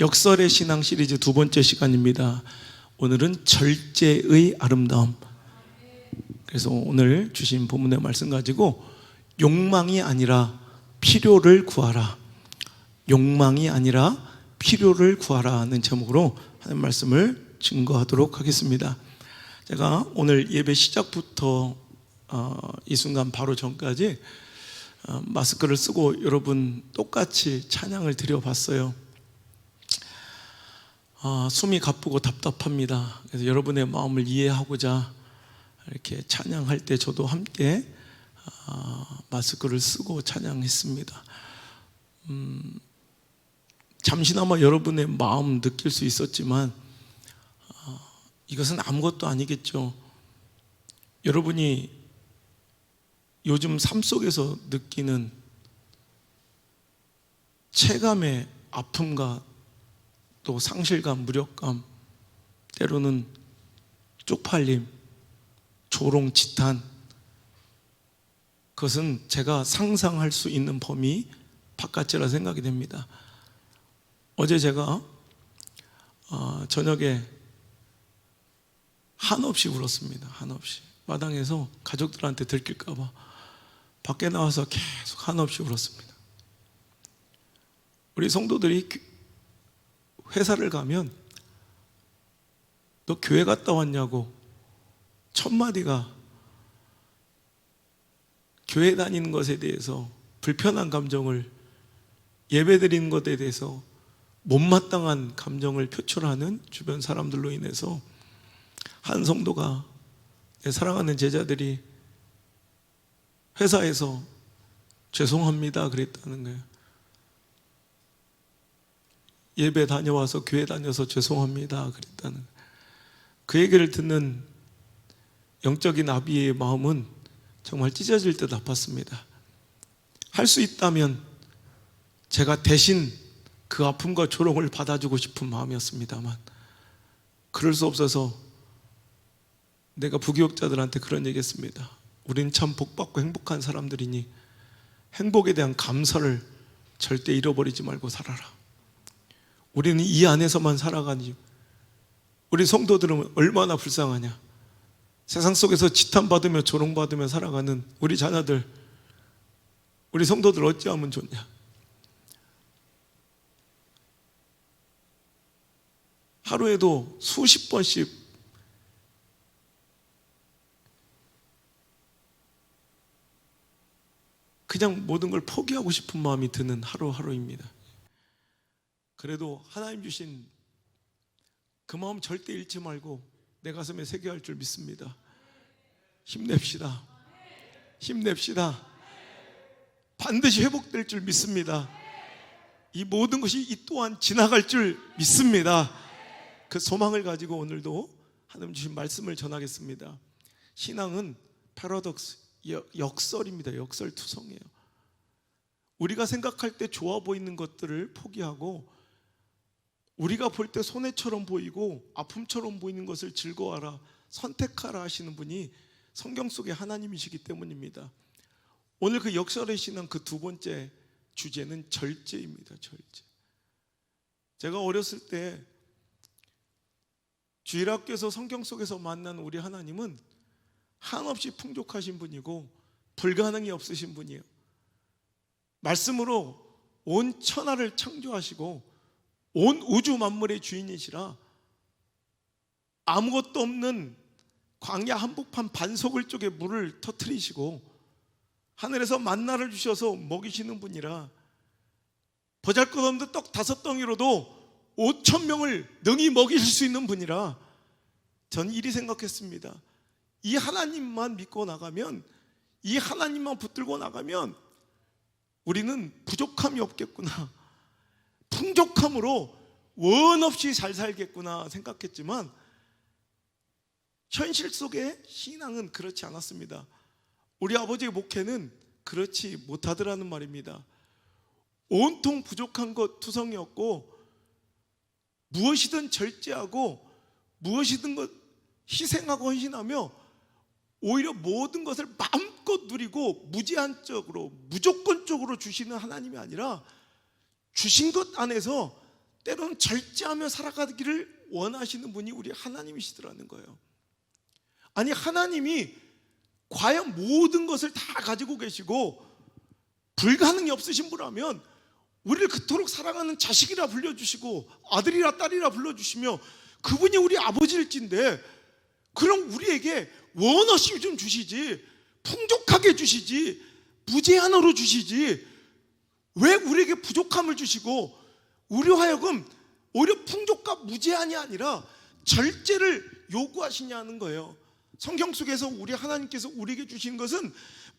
역설의 신앙 시리즈 두 번째 시간입니다. 오늘은 절제의 아름다움. 그래서 오늘 주신 본문의 말씀 가지고 욕망이 아니라 필요를 구하라, 욕망이 아니라 필요를 구하라는 제목으로 하는 말씀을 증거하도록 하겠습니다. 제가 오늘 예배 시작부터 이 순간 바로 전까지 마스크를 쓰고 여러분 똑같이 찬양을 드려봤어요. 숨이 가쁘고 답답합니다. 그래서 여러분의 마음을 이해하고자 이렇게 찬양할 때 저도 함께 마스크를 쓰고 찬양했습니다. 잠시나마 여러분의 마음 느낄 수 있었지만 이것은 아무것도 아니겠죠. 여러분이 요즘 삶 속에서 느끼는 체감의 아픔과 또 상실감, 무력감, 때로는 쪽팔림, 조롱지탄, 그것은 제가 상상할 수 있는 범위 바깥이라 생각이 됩니다. 어제 제가 저녁에 한없이 울었습니다. 한없이 마당에서 가족들한테 들킬까 봐 밖에 나와서 계속 한없이 울었습니다. 우리 성도들이 회사를 가면 너 교회 갔다 왔냐고 첫 마디가 교회 다니는 것에 대해서 불편한 감정을, 예배 드리는 것에 대해서 못마땅한 감정을 표출하는 주변 사람들로 인해서 한 성도가, 내 사랑하는 제자들이 회사에서 죄송합니다 그랬다는 거예요. 예배 다녀와서 교회 다녀서 죄송합니다 그랬다는 거예요. 그 얘기를 듣는 영적인 아비의 마음은 정말 찢어질 듯 아팠습니다. 할 수 있다면 제가 대신 그 아픔과 조롱을 받아주고 싶은 마음이었습니다만 그럴 수 없어서 내가 부교육자들한테 그런 얘기했습니다. 우린 참 복받고 행복한 사람들이니 행복에 대한 감사를 절대 잃어버리지 말고 살아라. 우리는 이 안에서만 살아가니 우리 성도들은 얼마나 불쌍하냐. 세상 속에서 지탄받으며 조롱받으며 살아가는 우리 자녀들, 우리 성도들 어찌하면 좋냐. 하루에도 수십 번씩 그냥 모든 걸 포기하고 싶은 마음이 드는 하루하루입니다. 그래도 하나님 주신 그 마음 절대 잃지 말고 내 가슴에 새겨야 할 줄 믿습니다. 힘냅시다. 힘냅시다. 반드시 회복될 줄 믿습니다. 이 모든 것이 이 또한 지나갈 줄 믿습니다. 그 소망을 가지고 오늘도 하나님 주신 말씀을 전하겠습니다. 신앙은 패러독스, 역설입니다. 역설투성이에요. 우리가 생각할 때 좋아 보이는 것들을 포기하고 우리가 볼 때 손해처럼 보이고 아픔처럼 보이는 것을 즐거워하라, 선택하라 하시는 분이 성경 속의 하나님이시기 때문입니다. 오늘 그 역설의 신앙 그 두 번째 주제는 절제입니다. 절제. 제가 어렸을 때 주일학교에서 성경 속에서 만난 우리 하나님은 한없이 풍족하신 분이고 불가능이 없으신 분이에요. 말씀으로 온 천하를 창조하시고 온 우주 만물의 주인이시라 아무것도 없는 광야 한복판 반석을 쪽에 물을 터뜨리시고 하늘에서 만나를 주셔서 먹이시는 분이라 보잘것없는 떡 5덩이로도 5,000명을 능히 먹이실 수 있는 분이라 전 이리 생각했습니다. 이 하나님만 믿고 나가면, 이 하나님만 붙들고 나가면 우리는 부족함이 없겠구나, 풍족함으로 원 없이 잘 살겠구나 생각했지만 현실 속의 신앙은 그렇지 않았습니다. 우리 아버지의 목회는 그렇지 못하더라는 말입니다. 온통 부족한 것 투성이었고 무엇이든 절제하고 무엇이든 것 희생하고 헌신하며 오히려 모든 것을 마음껏 누리고 무제한적으로 무조건적으로 주시는 하나님이 아니라 주신 것 안에서 때로는 절제하며 살아가기를 원하시는 분이 우리 하나님이시더라는 거예요. 아니, 하나님이 과연 모든 것을 다 가지고 계시고 불가능이 없으신 분이라면 우리를 그토록 사랑하는 자식이라 불러주시고 아들이라 딸이라 불러주시며 그분이 우리 아버지일진데, 그럼 우리에게 원없이 좀 주시지, 풍족하게 주시지, 무제한으로 주시지, 왜 우리에게 부족함을 주시고 우리로 하여금 오히려 풍족과 무제한이 아니라 절제를 요구하시냐는 거예요. 성경 속에서 우리 하나님께서 우리에게 주신 것은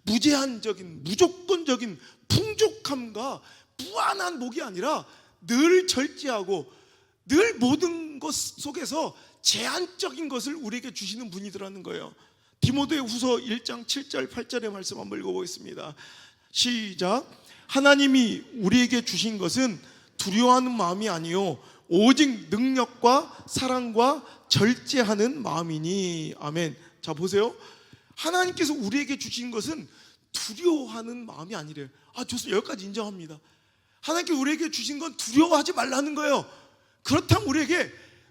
무제한적인, 무조건적인 풍족함과 무한한 복이 아니라 늘 절제하고 늘 모든 것 속에서 제한적인 것을 우리에게 주시는 분이더라는 거예요. 디모데 후서 1장 7절 8절의 말씀 한번 읽어보겠습니다. 시작. 하나님이 우리에게 주신 것은 두려워하는 마음이 아니요 오직 능력과 사랑과 절제하는 마음이니. 아멘. 자, 보세요. 하나님께서 우리에게 주신 것은 두려워하는 마음이 아니래요. 좋습니다. 여기까지 인정합니다. 하나님께서 우리에게 주신 건 두려워하지 말라는 거예요. 그렇다면 우리에게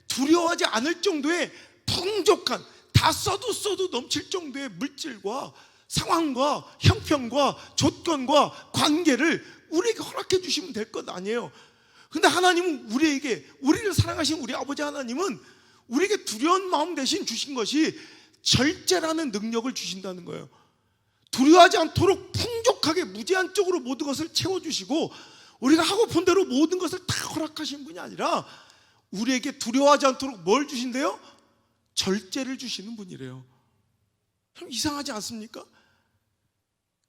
두려워하지 않을 정도의 풍족한, 다 써도 넘칠 정도의 물질과 상황과 형편과 조건과 관계를 우리에게 허락해 주시면 될 것 아니에요. 근데 하나님은 우리를 사랑하신 우리 아버지 하나님은 우리에게 두려운 마음 대신 주신 것이 절제라는 능력을 주신다는 거예요. 두려워하지 않도록 풍족하게 무제한적으로 모든 것을 채워주시고 우리가 하고픈 대로 모든 것을 다 허락하신 분이 아니라 우리에게 두려워하지 않도록 뭘 주신대요? 절제를 주시는 분이래요. 참 이상하지 않습니까?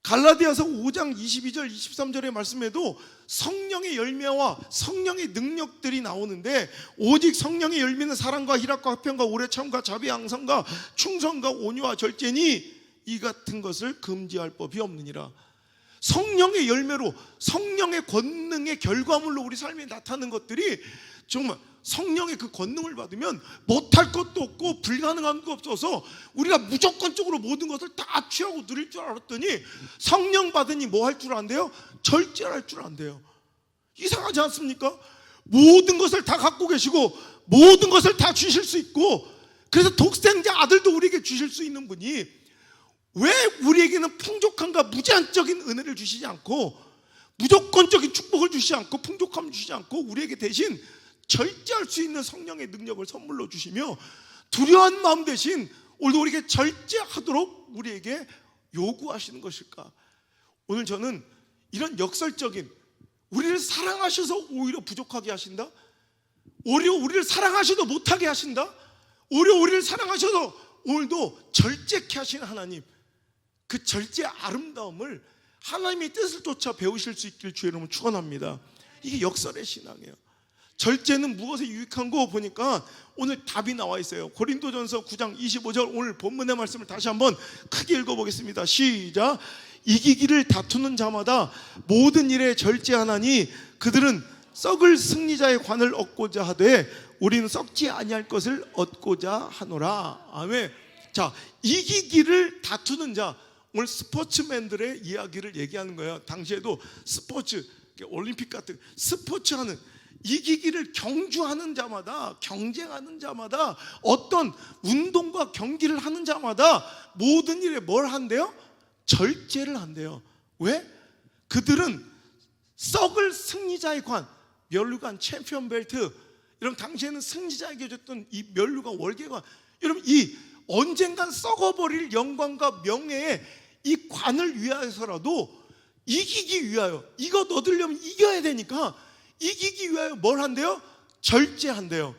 갈라디아서 5장 22절 23절의 말씀에도 성령의 열매와 성령의 능력들이 나오는데, 오직 성령의 열매는 사랑과 희락과 화평과 오래 참과 자비 양선과 충성과 온유와 절제니 이 같은 것을 금지할 법이 없느니라. 성령의 열매로, 성령의 권능의 결과물로 우리 삶에 나타나는 것들이 정말 성령의 그 권능을 받으면 못할 것도 없고 불가능한 거 없어서 우리가 무조건적으로 모든 것을 다 취하고 누릴 줄 알았더니 성령 받으니 뭐 할 줄 안돼요? 절제할 줄 안돼요. 이상하지 않습니까? 모든 것을 다 갖고 계시고 모든 것을 다 주실 수 있고, 그래서 독생자 아들도 우리에게 주실 수 있는 분이 왜 우리에게는 풍족함과 무제한적인 은혜를 주시지 않고 무조건적인 축복을 주시지 않고 풍족함을 주시지 않고 우리에게 대신 절제할 수 있는 성령의 능력을 선물로 주시며 두려운 마음 대신 오늘도 우리에게 절제하도록 우리에게 요구하시는 것일까? 오늘 저는 이런 역설적인, 우리를 사랑하셔서 오히려 부족하게 하신다, 오히려 우리를 사랑하셔도 못하게 하신다, 오히려 우리를 사랑하셔서 오늘도 절제케 하신 하나님, 그 절제의 아름다움을 하나님의 뜻을 쫓아 배우실 수 있길 주의 이름으로 축원합니다. 이게 역설의 신앙이에요. 절제는 무엇에 유익한 거 보니까 오늘 답이 나와 있어요. 고린도전서 9장 25절 오늘 본문의 말씀을 다시 한번 크게 읽어보겠습니다. 시작. 이기기를 다투는 자마다 모든 일에 절제하나니 그들은 썩을 승리자의 관을 얻고자 하되 우리는 썩지 아니할 것을 얻고자 하노라. 아멘. 자, 이기기를 다투는 자, 오늘 스포츠맨들의 이야기를 얘기하는 거예요. 당시에도 스포츠, 올림픽 같은 스포츠하는, 이기기를 경주하는 자마다, 경쟁하는 자마다, 어떤 운동과 경기를 하는 자마다 모든 일에 뭘 한대요? 절제를 한대요. 왜? 그들은 썩을 승리자의 관, 면류관, 챔피언 벨트, 여러분 당시에는 승리자에게 줬던 이 면류관, 월계관, 여러분 이 언젠간 썩어버릴 영광과 명예의 이 관을 위하여서라도 이기기 위하여, 이거 얻으려면 이겨야 되니까 이기기 위하여 뭘 한대요? 절제한대요.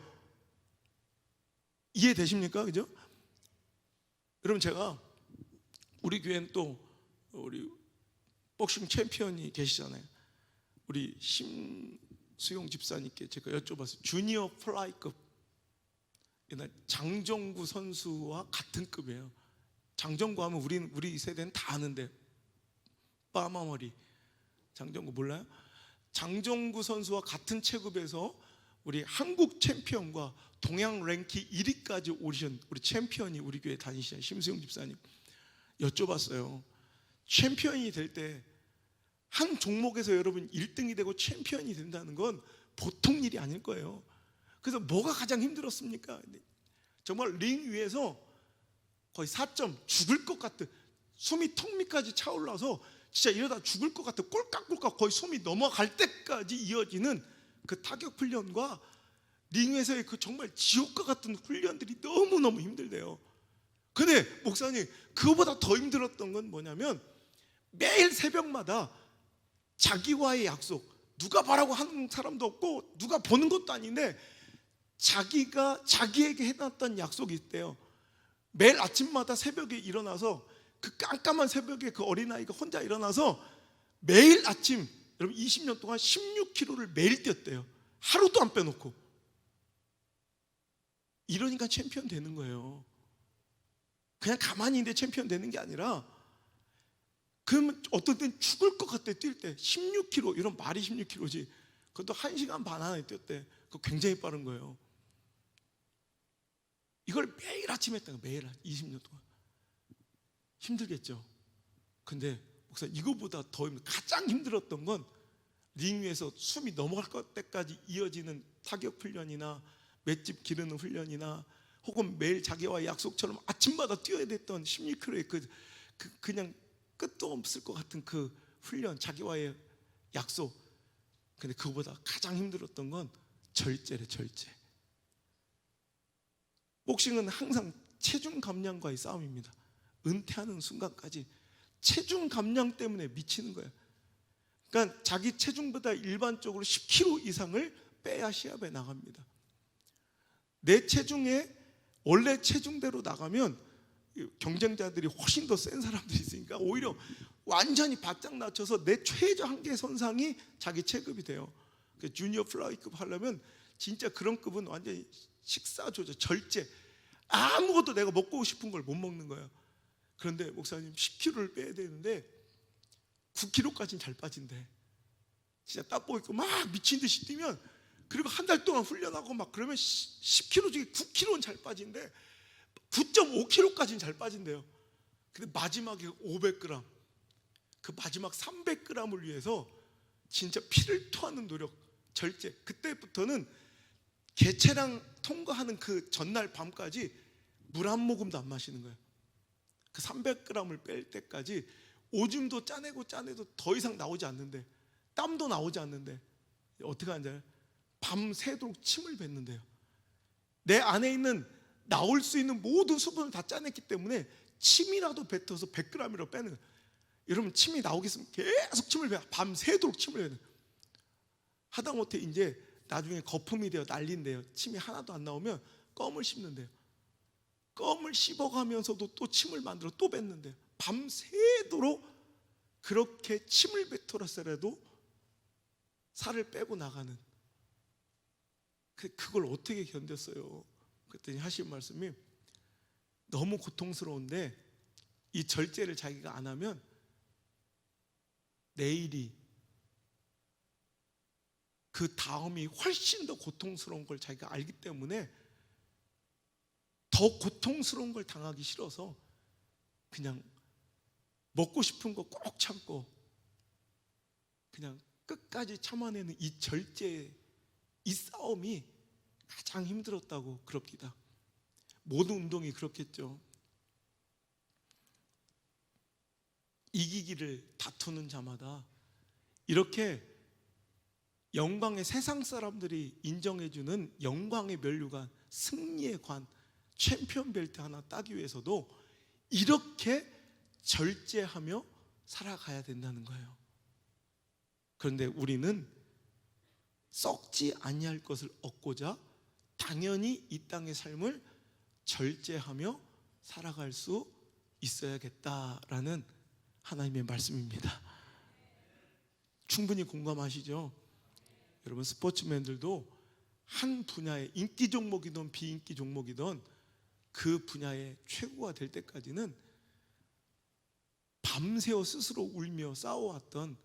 이해되십니까? 그죠? 여러분 제가 우리 교회는 또 우리 복싱 챔피언이 계시잖아요. 우리 심수용 집사님께 제가 여쭤봤어요. 주니어 플라이급, 옛날 장정구 선수와 같은 급이에요. 장정구 하면 우리 세대는 다 아는데, 빠마머리 장정구 몰라요? 장정구 선수와 같은 체급에서 우리 한국 챔피언과 동양 랭킹 1위까지 오르신 우리 챔피언이 우리 교회 다니시는 심수영 집사님 여쭤봤어요. 챔피언이 될 때 한 종목에서 여러분 1등이 되고 챔피언이 된다는 건 보통 일이 아닐 거예요. 그래서 뭐가 가장 힘들었습니까? 정말 링 위에서 거의 4점 죽을 것 같은, 숨이 턱 밑까지 차올라서 진짜 이러다 죽을 것 같은, 꼴깍꼴깍 거의 숨이 넘어갈 때까지 이어지는 그 타격 훈련과 링 위에서의 그 정말 지옥과 같은 훈련들이 너무너무 힘들대요. 근데 목사님, 그거보다 더 힘들었던 건 뭐냐면 매일 새벽마다 자기와의 약속, 누가 바라고 하는 사람도 없고 누가 보는 것도 아닌데 자기가 자기에게 해놨던 약속이 있대요. 매일 아침마다 새벽에 일어나서, 그 깜깜한 새벽에 그 어린아이가 혼자 일어나서 매일 아침, 여러분 20년 동안 16km를 매일 뛰었대요. 하루도 안 빼놓고. 이러니까 챔피언 되는 거예요. 그냥 가만히 있는데 챔피언 되는 게 아니라, 그러면 어떤 때는 죽을 것 같아. 뛸 때 16km, 이런 말이 16km지, 그것도 1시간 반 안에 뛰었대. 그거 굉장히 빠른 거예요. 이걸 매일 아침 했다는 거예요. 매일 20년 동안. 힘들겠죠. 근데 목사님, 이거보다 더 가장 힘들었던 건 링 위에서 숨이 넘어갈 때까지 이어지는 타격 훈련이나 맷집 기르는 훈련이나 혹은 매일 자기와의 약속처럼 아침마다 뛰어야 됐던 16km의 그냥 끝도 없을 것 같은 그 훈련, 자기와의 약속. 근데 그거보다 가장 힘들었던 건 절제래, 절제. 복싱은 항상 체중 감량과의 싸움입니다. 은퇴하는 순간까지 체중 감량 때문에 미치는 거예요. 그러니까 자기 체중보다 일반적으로 10kg 이상을 빼야 시합에 나갑니다. 내 체중에 원래 체중대로 나가면 경쟁자들이 훨씬 더 센 사람들이 있으니까 오히려 완전히 바짝 낮춰서 내 최저 한계 선상이 자기 체급이 돼요. 주니어 플라이급 하려면 진짜 그런 급은 완전히 식사 조절, 절제. 아무것도 내가 먹고 싶은 걸 못 먹는 거예요. 그런데 목사님, 10kg를 빼야 되는데 9kg까지는 잘 빠진대. 진짜 땀 있고 막 미친 듯이 뛰면, 그리고 한 달 동안 훈련하고 막 그러면 10kg 중에 9kg는 잘 빠진대. 9.5kg까지는 잘 빠진대요. 근데 마지막에 500g, 그 마지막 300g을 위해서 진짜 피를 토하는 노력, 절제. 그때부터는 개체량 통과하는 그 전날 밤까지 물 한 모금도 안 마시는 거예요. 그 300g을 뺄 때까지 오줌도 짜내고 더 이상 나오지 않는데, 땀도 나오지 않는데 어떻게 하는지 밤새도록 침을 뱉는데요. 내 안에 있는 나올 수 있는 모든 수분을 다 짜냈기 때문에 침이라도 뱉어서 100g이라도 빼는 거예요. 여러분, 침이 나오겠으면 계속 침을 뱉어, 밤새도록 침을 뱉는. 하다못해 이제 나중에 거품이 되어 난리인데요, 침이 하나도 안 나오면 껌을 씹는데요. 껌을 씹어가면서도 또 침을 만들어 또 뱉는데요. 밤새도록 그렇게 침을 뱉어서라도 살을 빼고 나가는. 그걸 어떻게 견뎠어요? 그랬더니 하신 말씀이 너무 고통스러운데 이 절제를 자기가 안 하면 내일이, 그 다음이 훨씬 더 고통스러운 걸 자기가 알기 때문에 더 고통스러운 걸 당하기 싫어서 그냥 먹고 싶은 거 꼭 참고 그냥 끝까지 참아내는 이 절제, 이 싸움이 가장 힘들었다고 그럽니다. 모든 운동이 그렇겠죠. 이기기를 다투는 자마다 이렇게 영광의, 세상 사람들이 인정해주는 영광의 면류관, 승리의 관, 챔피언 벨트 하나 따기 위해서도 이렇게 절제하며 살아가야 된다는 거예요. 그런데 우리는 썩지 아니할 것을 얻고자 당연히 이 땅의 삶을 절제하며 살아갈 수 있어야겠다라는 하나님의 말씀입니다. 충분히 공감하시죠? 여러분, 스포츠맨들도 한 분야의 인기 종목이든 비인기 종목이든 그 분야의 최고가 될 때까지는 밤새워 스스로 울며 싸워왔던,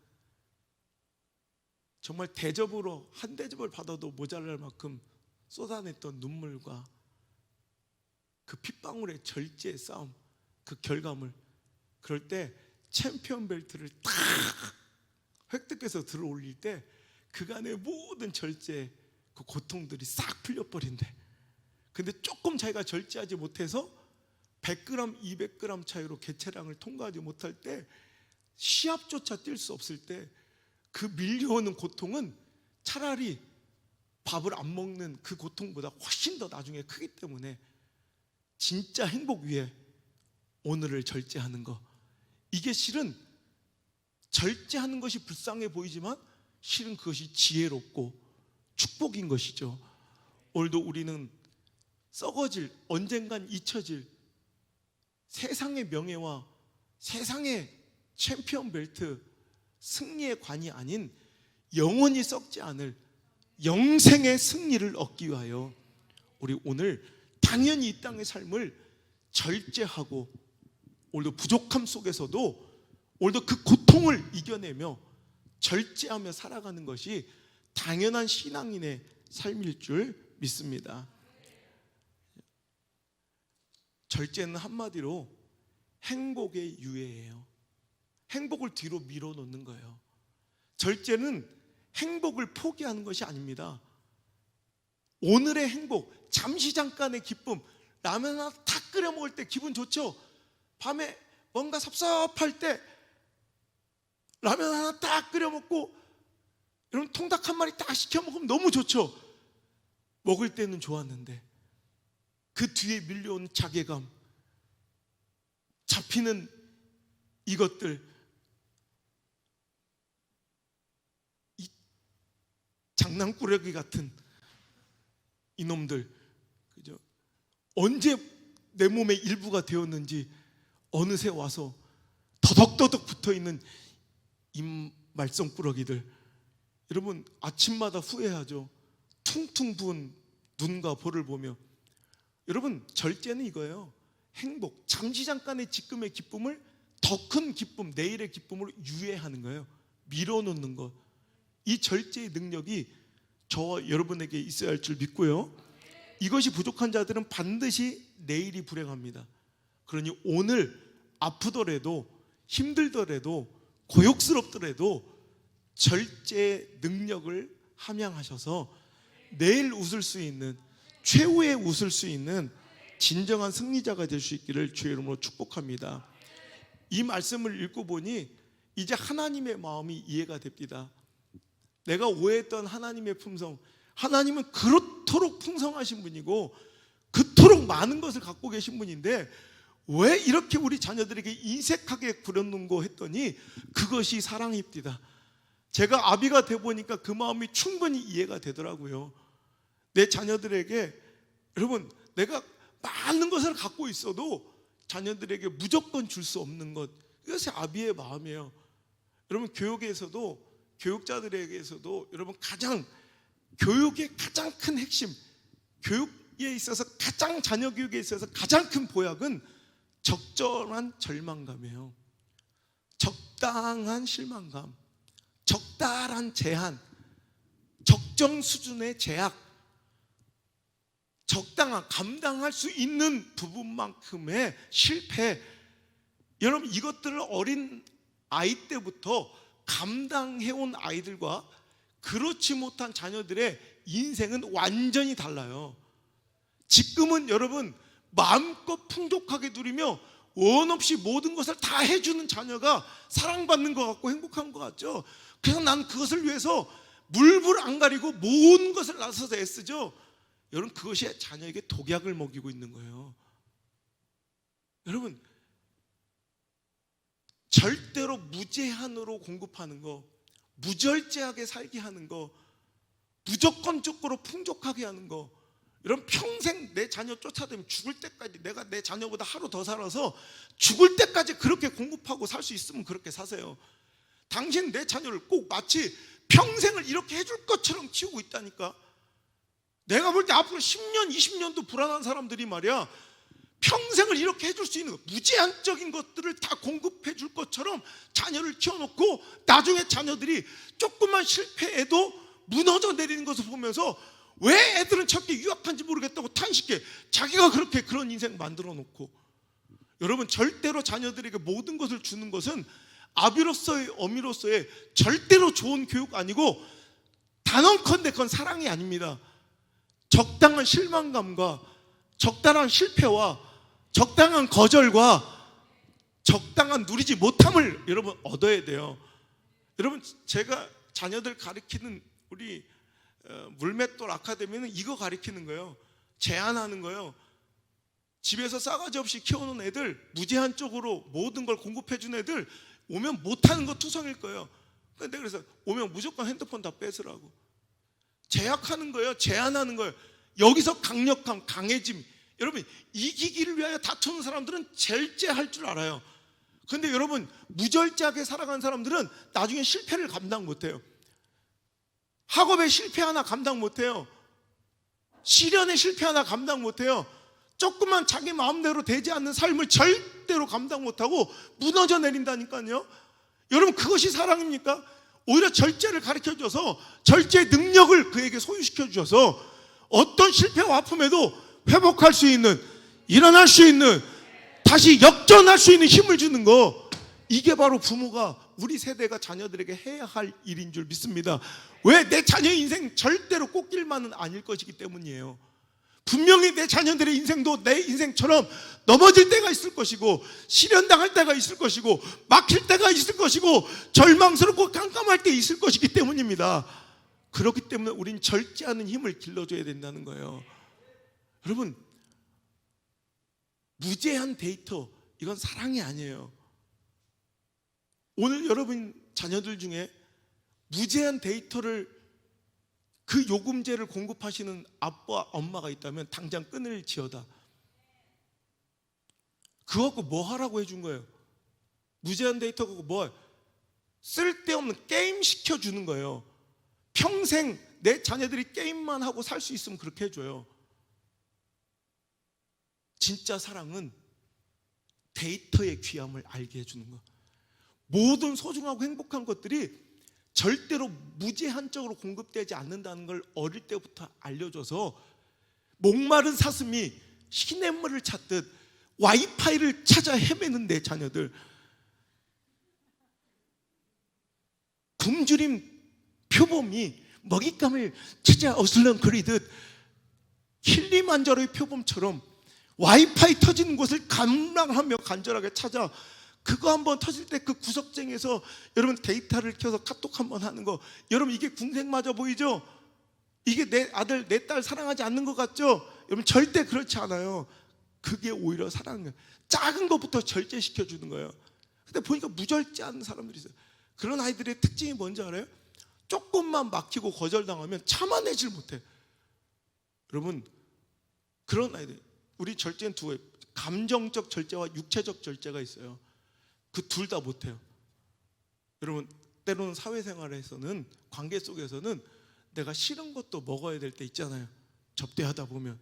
정말 대접으로 한 대접을 받아도 모자랄 만큼 쏟아냈던 눈물과 그 핏방울의 절제의 싸움, 그 결과물, 그럴 때 챔피언 벨트를 탁 획득해서 들어올릴 때 그간의 모든 절제, 그 고통들이 싹 풀려버린대. 근데 조금 자기가 절제하지 못해서 100g, 200g 차이로 개체량을 통과하지 못할 때, 시합조차 뛸 수 없을 때 그 밀려오는 고통은 차라리 밥을 안 먹는 그 고통보다 훨씬 더 나중에 크기 때문에 진짜 행복 위에 오늘을 절제하는 거, 이게 실은 절제하는 것이 불쌍해 보이지만 실은 그것이 지혜롭고 축복인 것이죠. 오늘도 우리는 썩어질, 언젠간 잊혀질 세상의 명예와 세상의 챔피언 벨트, 승리의 관이 아닌 영원히 썩지 않을 영생의 승리를 얻기 위하여 우리 오늘 당연히 이 땅의 삶을 절제하고, 오늘도 부족함 속에서도 오늘도 그 고통을 이겨내며 절제하며 살아가는 것이 당연한 신앙인의 삶일 줄 믿습니다. 절제는 한마디로 행복의 유예예요. 행복을 뒤로 밀어놓는 거예요. 절제는 행복을 포기하는 것이 아닙니다. 오늘의 행복, 잠시 잠깐의 기쁨, 라면 하나 탁 끓여 먹을 때 기분 좋죠? 밤에 뭔가 섭섭할 때 라면 하나 딱 끓여 먹고 이런 통닭 한 마리 딱 시켜 먹으면 너무 좋죠? 먹을 때는 좋았는데 그 뒤에 밀려온 자괴감, 잡히는 이것들, 이 장난꾸러기 같은 이놈들, 그죠? 언제 내 몸의 일부가 되었는지 어느새 와서 더덕더덕 붙어있는 이 말썽꾸러기들. 여러분, 아침마다 후회하죠. 퉁퉁 부은 눈과 볼을 보며. 여러분, 절제는 이거예요. 행복, 잠시 잠깐의 지금의 기쁨을 더 큰 기쁨, 내일의 기쁨으로 유예하는 거예요. 밀어놓는 것. 이 절제의 능력이 저와 여러분에게 있어야 할 줄 믿고요, 이것이 부족한 자들은 반드시 내일이 불행합니다. 그러니 오늘 아프더라도 힘들더라도 고욕스럽더라도 절제의 능력을 함양하셔서 내일 웃을 수 있는, 최후에 웃을 수 있는 진정한 승리자가 될 수 있기를 주의 이름으로 축복합니다. 이 말씀을 읽고 보니 이제 하나님의 마음이 이해가 됩니다. 내가 오해했던 하나님의 품성, 하나님은 그렇도록 풍성하신 분이고 그토록 많은 것을 갖고 계신 분인데 왜 이렇게 우리 자녀들에게 인색하게 부렸는고 했더니 그것이 사랑입니다. 제가 아비가 돼 보니까 그 마음이 충분히 이해가 되더라고요. 내 자녀들에게, 여러분, 내가 많은 것을 갖고 있어도 자녀들에게 무조건 줄 수 없는 것, 이것이 아비의 마음이에요. 여러분, 교육에서도, 교육자들에게서도 여러분, 교육의 가장 큰 핵심, 교육에 있어서 가장, 자녀 교육에 있어서 가장 큰 보약은 적절한 절망감이에요. 적당한 실망감, 적당한 제한, 적정 수준의 제약, 적당한, 감당할 수 있는 부분만큼의 실패. 여러분, 이것들을 어린 아이 때부터 감당해온 아이들과 그렇지 못한 자녀들의 인생은 완전히 달라요. 지금은 여러분, 마음껏 풍족하게 누리며 원 없이 모든 것을 다 해주는 자녀가 사랑받는 것 같고 행복한 것 같죠? 그래서 난 그것을 위해서 물불 안 가리고 모든 것을 나서서 애쓰죠. 여러분, 그것이 자녀에게 독약을 먹이고 있는 거예요. 여러분, 절대로 무제한으로 공급하는 거, 무절제하게 살게 하는 거, 무조건적으로 풍족하게 하는 거, 여러분, 평생 내 자녀 쫓아다니면 죽을 때까지, 내가 내 자녀보다 하루 더 살아서 죽을 때까지 그렇게 공급하고 살 수 있으면 그렇게 사세요. 당신 내 자녀를 꼭 마치 평생을 이렇게 해줄 것처럼 키우고 있다니까. 내가 볼 때 앞으로 10년, 20년도 불안한 사람들이 말이야, 평생을 이렇게 해줄 수 있는 것, 무제한적인 것들을 다 공급해 줄 것처럼 자녀를 키워놓고 나중에 자녀들이 조금만 실패해도 무너져 내리는 것을 보면서 왜 애들은 저렇게 유약한지 모르겠다고 탄식해. 자기가 그렇게 그런 인생 만들어 놓고. 여러분, 절대로 자녀들에게 모든 것을 주는 것은 아비로서의, 어미로서의 절대로 좋은 교육 아니고 단언컨대 그건 사랑이 아닙니다. 적당한 실망감과 적당한 실패와 적당한 거절과 적당한 누리지 못함을 여러분 얻어야 돼요. 여러분, 제가 자녀들 가르치는 우리 물맷돌 아카데미는 이거 가르치는 거예요. 제안하는 거예요. 집에서 싸가지 없이 키워놓은 애들, 무제한적으로 모든 걸 공급해준 애들 오면 못하는 거 투성일 거예요. 근데 그래서 오면 무조건 핸드폰 다 뺏으라고 제약하는 거예요. 제한하는 거예요. 여기서 강력함, 강해짐. 여러분, 이기기를 위하여 다투는 사람들은 절제할 줄 알아요. 근데 여러분, 무절제하게 살아가는 사람들은 나중에 실패를 감당 못해요. 학업에 실패 하나 감당 못해요. 시련의 실패 하나 감당 못해요. 조금만 자기 마음대로 되지 않는 삶을 절대로 감당 못하고 무너져 내린다니까요. 여러분, 그것이 사랑입니까? 오히려 절제를 가르쳐줘서 절제의 능력을 그에게 소유시켜 주셔서 어떤 실패와 아픔에도 회복할 수 있는, 일어날 수 있는, 다시 역전할 수 있는 힘을 주는 거, 이게 바로 부모가, 우리 세대가 자녀들에게 해야 할 일인 줄 믿습니다. 왜? 내 자녀의 인생 절대로 꽃길만은 아닐 것이기 때문이에요. 분명히 내 자녀들의 인생도 내 인생처럼 넘어질 때가 있을 것이고, 시련당할 때가 있을 것이고, 막힐 때가 있을 것이고, 절망스럽고 깜깜할 때 있을 것이기 때문입니다. 그렇기 때문에 우린 절제하는 힘을 길러줘야 된다는 거예요. 여러분, 무제한 데이터, 이건 사랑이 아니에요. 오늘 여러분 자녀들 중에 무제한 데이터를, 그 요금제를 공급하시는 아빠, 엄마가 있다면 당장 끊을지어다. 그거 갖고 뭐 하라고 해준 거예요? 무제한 데이터 갖고 뭐, 쓸데없는 게임 시켜주는 거예요. 평생 내 자녀들이 게임만 하고 살 수 있으면 그렇게 해줘요. 진짜 사랑은 데이터의 귀함을 알게 해주는 거. 모든 소중하고 행복한 것들이 절대로 무제한적으로 공급되지 않는다는 걸 어릴 때부터 알려줘서 목마른 사슴이 시냇물을 찾듯 와이파이를 찾아 헤매는 내 자녀들, 굶주림 표범이 먹잇감을 찾아 어슬렁거리듯 킬리만자로의 표범처럼 와이파이 터지는 곳을 감랑하며 간절하게 찾아, 그거 한번 터질 때 그 구석쟁이에서 여러분 데이터를 켜서 카톡 한번 하는 거, 여러분 이게 궁색맞아 보이죠? 이게 내 아들, 내 딸 사랑하지 않는 것 같죠? 여러분 절대 그렇지 않아요. 그게 오히려 사랑이에요. 작은 것부터 절제시켜 주는 거예요. 근데 보니까 무절제하는 사람들이 있어요. 그런 아이들의 특징이 뭔지 알아요? 조금만 막히고 거절당하면 참아내질 못해. 여러분, 그런 아이들, 우리 절제는 두 가지, 감정적 절제와 육체적 절제가 있어요. 그 둘 다 못해요. 여러분, 때로는 사회생활에서는, 관계 속에서는 내가 싫은 것도 먹어야 될 때 있잖아요. 접대하다 보면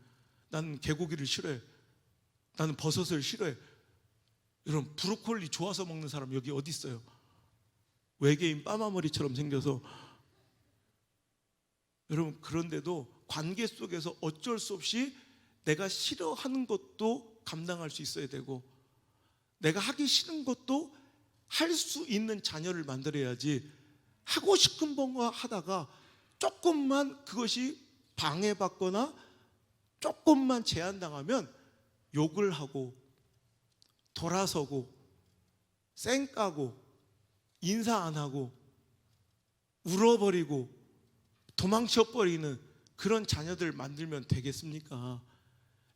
나는 개고기를 싫어해, 나는 버섯을 싫어해. 여러분, 브로콜리 좋아서 먹는 사람 여기 어디 있어요? 외계인 빠마머리처럼 생겨서. 여러분, 그런데도 관계 속에서 어쩔 수 없이 내가 싫어하는 것도 감당할 수 있어야 되고, 내가 하기 싫은 것도 할 수 있는 자녀를 만들어야지, 하고 싶은 것만 하다가 조금만 그것이 방해받거나 조금만 제한당하면 욕을 하고 돌아서고 쌩까고 인사 안 하고 울어버리고 도망쳐버리는 그런 자녀들 만들면 되겠습니까?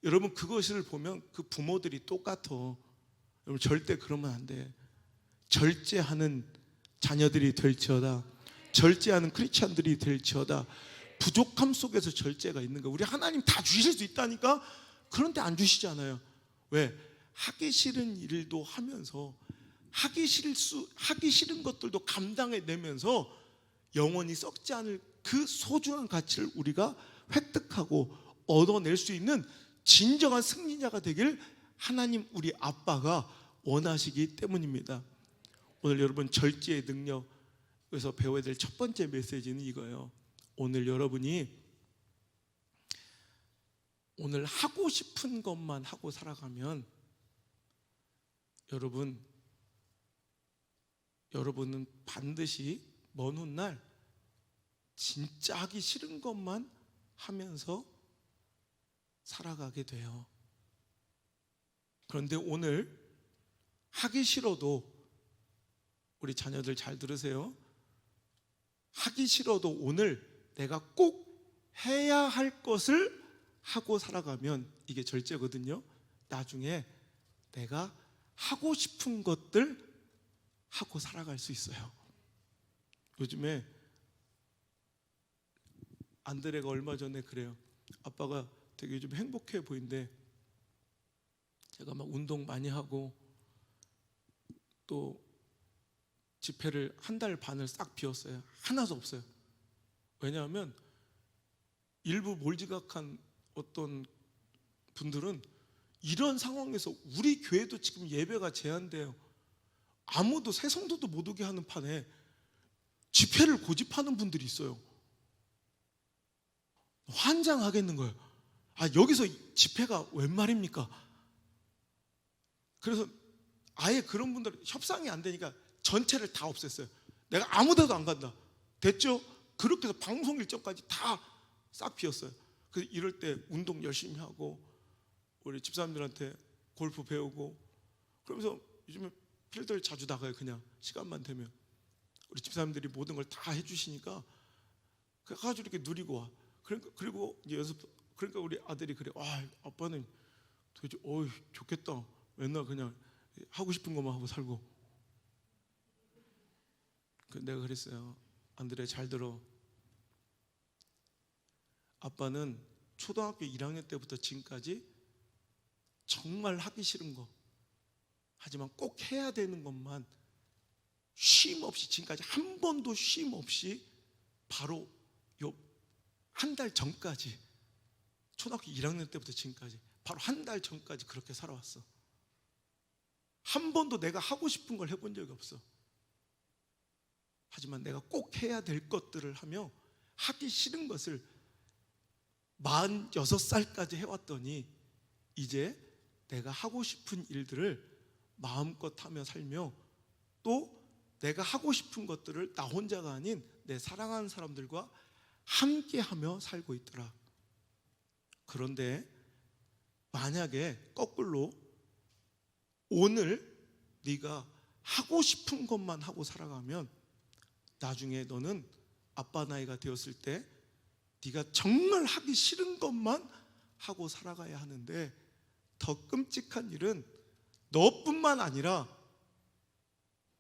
여러분, 그것을 보면 그 부모들이 똑같아. 여러분, 절대 그러면 안 돼. 절제하는 자녀들이 될지어다. 절제하는 크리스찬들이 될지어다. 부족함 속에서 절제가 있는 거야. 우리 하나님 다 주실 수 있다니까? 그런데 안 주시잖아요. 왜? 하기 싫은 일도 하면서, 하기 싫은 것들도 감당해내면서 영원히 썩지 않을 그 소중한 가치를 우리가 획득하고 얻어낼 수 있는 진정한 승리자가 되길 하나님 우리 아빠가 원하시기 때문입니다. 오늘 여러분, 절제의 능력에서 배워야 될 첫 번째 메시지는 이거예요. 오늘 여러분이 오늘 하고 싶은 것만 하고 살아가면 여러분은 반드시 먼 훗날 진짜 하기 싫은 것만 하면서 살아가게 돼요. 그런데 오늘 하기 싫어도, 우리 자녀들 잘 들으세요. 하기 싫어도 오늘 내가 꼭 해야 할 것을 하고 살아가면 이게 절제거든요. 나중에 내가 하고 싶은 것들 하고 살아갈 수 있어요. 요즘에 안드레가 얼마 전에 그래요. 아빠가 되게 요즘 행복해 보이는데, 제가 막 운동 많이 하고 또 집회를 한 달 반을 싹 비웠어요. 하나도 없어요. 왜냐하면 일부 몰지각한 어떤 분들은 이런 상황에서, 우리 교회도 지금 예배가 제한돼요. 아무도, 새 성도도 못 오게 하는 판에 집회를 고집하는 분들이 있어요. 환장하겠는 거예요. 여기서 집회가 웬 말입니까? 그래서 아예 그런 분들 협상이 안 되니까 전체를 다 없앴어요. 내가 아무 데도 안 간다. 됐죠? 그렇게 해서 방송 일정까지 다 싹 비웠어요. 그래서 이럴 때 운동 열심히 하고 우리 집사람들한테 골프 배우고, 그러면서 요즘에 필드를 자주 나가요. 그냥 시간만 되면 우리 집사람들이 모든 걸 다 해주시니까 가가지고 이렇게 누리고 와. 그리고 이제 연습. 그러니까 우리 아들이 그래. 아빠는 도대체 좋겠다. 맨날 그냥 하고 싶은 것만 하고 살고. 내가 그랬어요. 안드레, 잘 들어. 아빠는 초등학교 1학년 때부터 지금까지 정말 하기 싫은 거, 하지만 꼭 해야 되는 것만 쉼 없이, 지금까지 한 번도 쉼 없이, 바로 요 한 달 전까지, 초등학교 1학년 때부터 지금까지 바로 한 달 전까지 그렇게 살아왔어. 한 번도 내가 하고 싶은 걸 해본 적이 없어. 하지만 내가 꼭 해야 될 것들을 하며 하기 싫은 것을 46살까지 해왔더니 이제 내가 하고 싶은 일들을 마음껏 하며 살며, 또 내가 하고 싶은 것들을 나 혼자가 아닌 내 사랑하는 사람들과 함께 하며 살고 있더라. 그런데 만약에 거꾸로 오늘 네가 하고 싶은 것만 하고 살아가면, 나중에 너는 아빠 나이가 되었을 때 네가 정말 하기 싫은 것만 하고 살아가야 하는데, 더 끔찍한 일은 너뿐만 아니라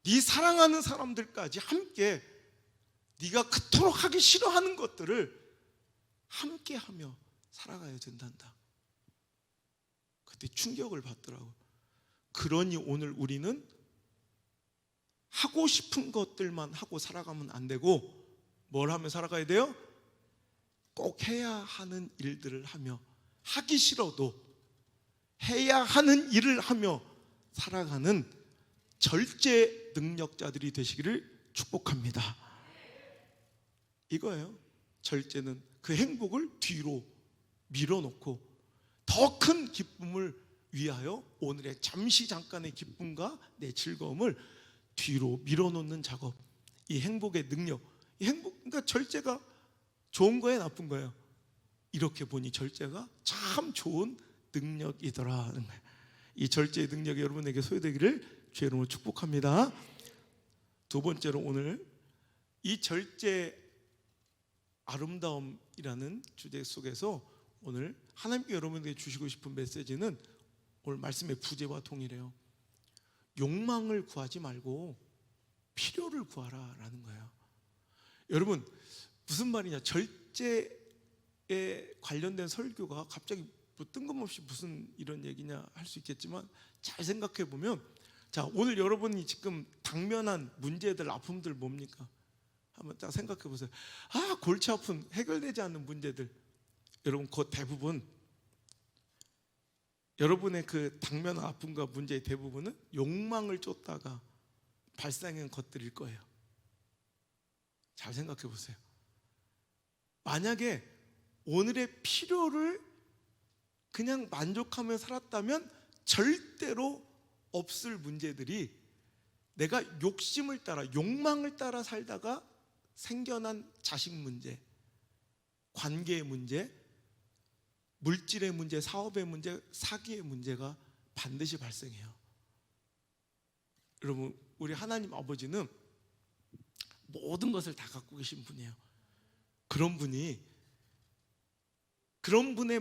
네 사랑하는 사람들까지 함께 네가 그토록 하기 싫어하는 것들을 함께 하며 살아가야 된단다. 그때 충격을 받더라고. 그러니 오늘 우리는 하고 싶은 것들만 하고 살아가면 안 되고, 뭘 하며 살아가야 돼요? 꼭 해야 하는 일들을 하며, 하기 싫어도 해야 하는 일을 하며 살아가는 절제 능력자들이 되시기를 축복합니다. 이거예요. 절제는 그 행복을 뒤로 밀어놓고 더 큰 기쁨을 위하여 오늘의 잠시 잠깐의 기쁨과 내 즐거움을 뒤로 밀어놓는 작업. 이 행복의 능력, 이 행복, 그러니까 절제가 좋은 거예요, 나쁜 거예요? 이렇게 보니 절제가 참 좋은 능력이더라. 이 절제의 능력이 여러분에게 소유되기를 주의 이름으로 축복합니다. 두 번째로, 오늘 이 절제 아름다움이라는 주제 속에서 오늘 하나님께 여러분에게 주시고 싶은 메시지는 오늘 말씀의 부제와 동일해요. 욕망을 구하지 말고 필요를 구하라라는 거예요. 여러분, 무슨 말이냐? 절제에 관련된 설교가 갑자기 뭐 뜬금없이 무슨 이런 얘기냐 할 수 있겠지만, 잘 생각해 보면, 자, 오늘 여러분이 지금 당면한 문제들, 아픔들 뭡니까? 한번 딱 생각해 보세요. 골치 아픈, 해결되지 않는 문제들. 여러분, 그 대부분, 여러분의 그 당면한 아픔과 문제의 대부분은 욕망을 쫓다가 발생한 것들일 거예요. 잘 생각해 보세요. 만약에 오늘의 필요를 그냥 만족하며 살았다면 절대로 없을 문제들이, 내가 욕심을 따라, 욕망을 따라 살다가 생겨난 자식 문제, 관계의 문제, 물질의 문제, 사업의 문제, 사기의 문제가 반드시 발생해요. 여러분, 우리 하나님 아버지는 모든 것을 다 갖고 계신 분이에요. 그런 분의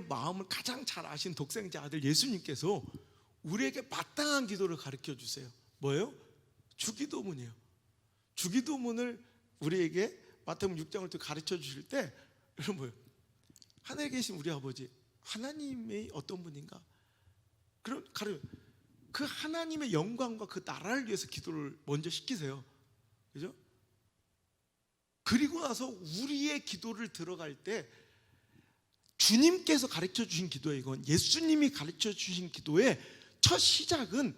마음을 가장 잘 아신 독생자 아들 예수님께서 우리에게 마땅한 기도를 가르쳐 주세요. 뭐예요? 주기도문이에요. 주기도문을 우리에게 마태복음 6장을 또 가르쳐 주실 때, 여러분 뭐예요? 하늘에 계신 우리 아버지, 하나님이 어떤 분인가? 그럼 그 하나님의 영광과 그 나라를 위해서 기도를 먼저 시키세요. 그죠? 그리고 나서 우리의 기도를 들어갈 때 주님께서 가르쳐 주신 기도에, 이건 예수님이 가르쳐 주신 기도의 첫 시작은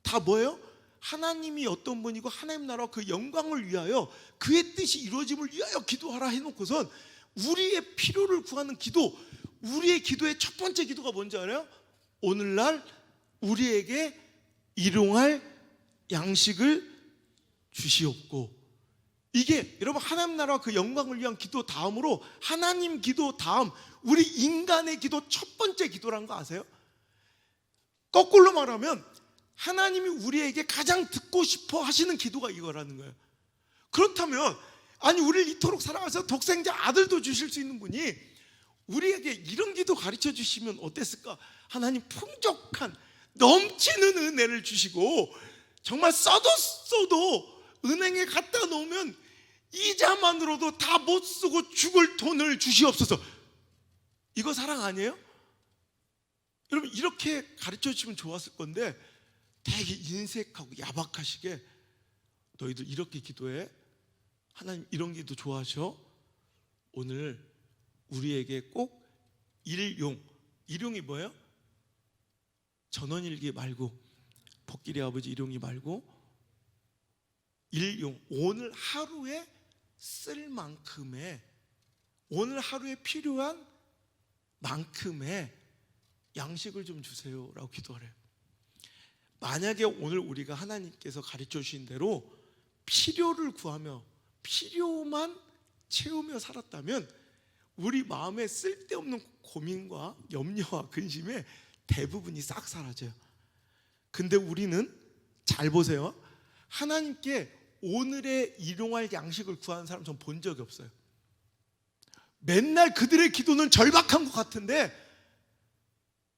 다 뭐예요? 하나님이 어떤 분이고 하나님 나라와 그 영광을 위하여 그의 뜻이 이루어짐을 위하여 기도하라 해놓고선 우리의 필요를 구하는 기도, 우리의 기도의 첫 번째 기도가 뭔지 알아요? 오늘날 우리에게 일용할 양식을 주시옵고. 이게 여러분 하나님 나라와 그 영광을 위한 기도 다음으로 하나님 기도 다음 우리 인간의 기도 첫 번째 기도라는 거 아세요? 거꾸로 말하면 하나님이 우리에게 가장 듣고 싶어 하시는 기도가 이거라는 거예요. 그렇다면 아니 우리를 이토록 사랑하셔서 독생자 아들도 주실 수 있는 분이 우리에게 이런 기도 가르쳐 주시면 어땠을까? 하나님 풍족한 넘치는 은혜를 주시고 정말 써도 은행에 갖다 놓으면 이자만으로도 다 못 쓰고 죽을 돈을 주시옵소서. 이거 사랑 아니에요? 여러분 이렇게 가르쳐 주시면 좋았을 건데 되게 인색하고 야박하시게 너희들 이렇게 기도해? 하나님 이런 기도 좋아하셔? 오늘 우리에게 꼭 일용이 뭐예요? 전원일기 말고 복길이 아버지 일용이 말고 일용, 오늘 하루에 쓸 만큼의, 오늘 하루에 필요한 만큼의 양식을 좀 주세요 라고 기도하래요. 만약에 오늘 우리가 하나님께서 가르쳐 주신 대로 필요를 구하며 필요만 채우며 살았다면 우리 마음에 쓸데없는 고민과 염려와 근심의 대부분이 싹 사라져요. 근데 우리는 잘 보세요. 하나님께 오늘의 일용할 양식을 구하는 사람 전 본 적이 없어요. 맨날 그들의 기도는 절박한 것 같은데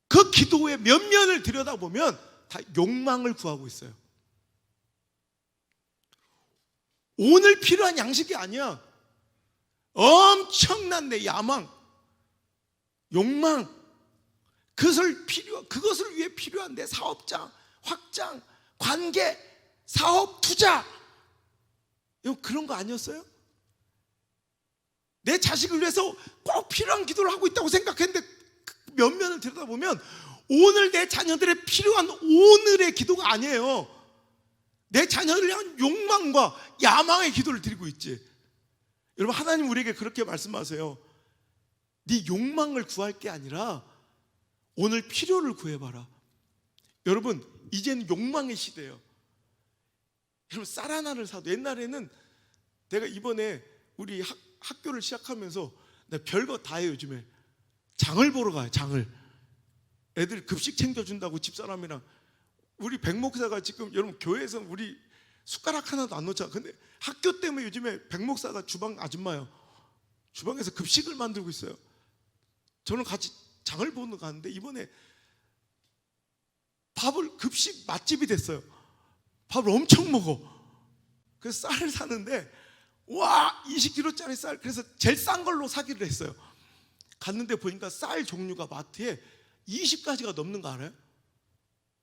그 기도의 면면을 들여다보면 다 욕망을 구하고 있어요. 오늘 필요한 양식이 아니야. 엄청난 내 야망, 욕망, 그것을 위해 필요한 내 사업장, 확장, 관계, 사업, 투자, 그런 거 아니었어요? 내 자식을 위해서 꼭 필요한 기도를 하고 있다고 생각했는데 면면을 들여다보면 오늘 내 자녀들의 필요한 오늘의 기도가 아니에요. 내 자녀를 향한 욕망과 야망의 기도를 드리고 있지. 여러분 하나님 우리에게 그렇게 말씀하세요. 네 욕망을 구할 게 아니라 오늘 필요를 구해봐라. 여러분 이제는 욕망의 시대예요. 여러분 쌀 하나를 사도, 옛날에는 내가 이번에 우리 학교를 시작하면서 내가 별거 다 해요. 요즘에 장을 보러 가요. 장을, 애들 급식 챙겨준다고 집사람이랑. 우리 백 목사가 지금 여러분 교회에서 우리 숟가락 하나도 안 놓자. 근데 학교 때문에 요즘에 백 목사가 주방 아줌마요. 주방에서 급식을 만들고 있어요. 저는 같이 장을 보러 가는데 이번에 급식 맛집이 됐어요. 밥을 엄청 먹어. 그래서 쌀을 사는데 와 20kg짜리 쌀, 그래서 제일 싼 걸로 사기를 했어요. 갔는데 보니까 쌀 종류가 마트에 20가지가 넘는 거 알아요?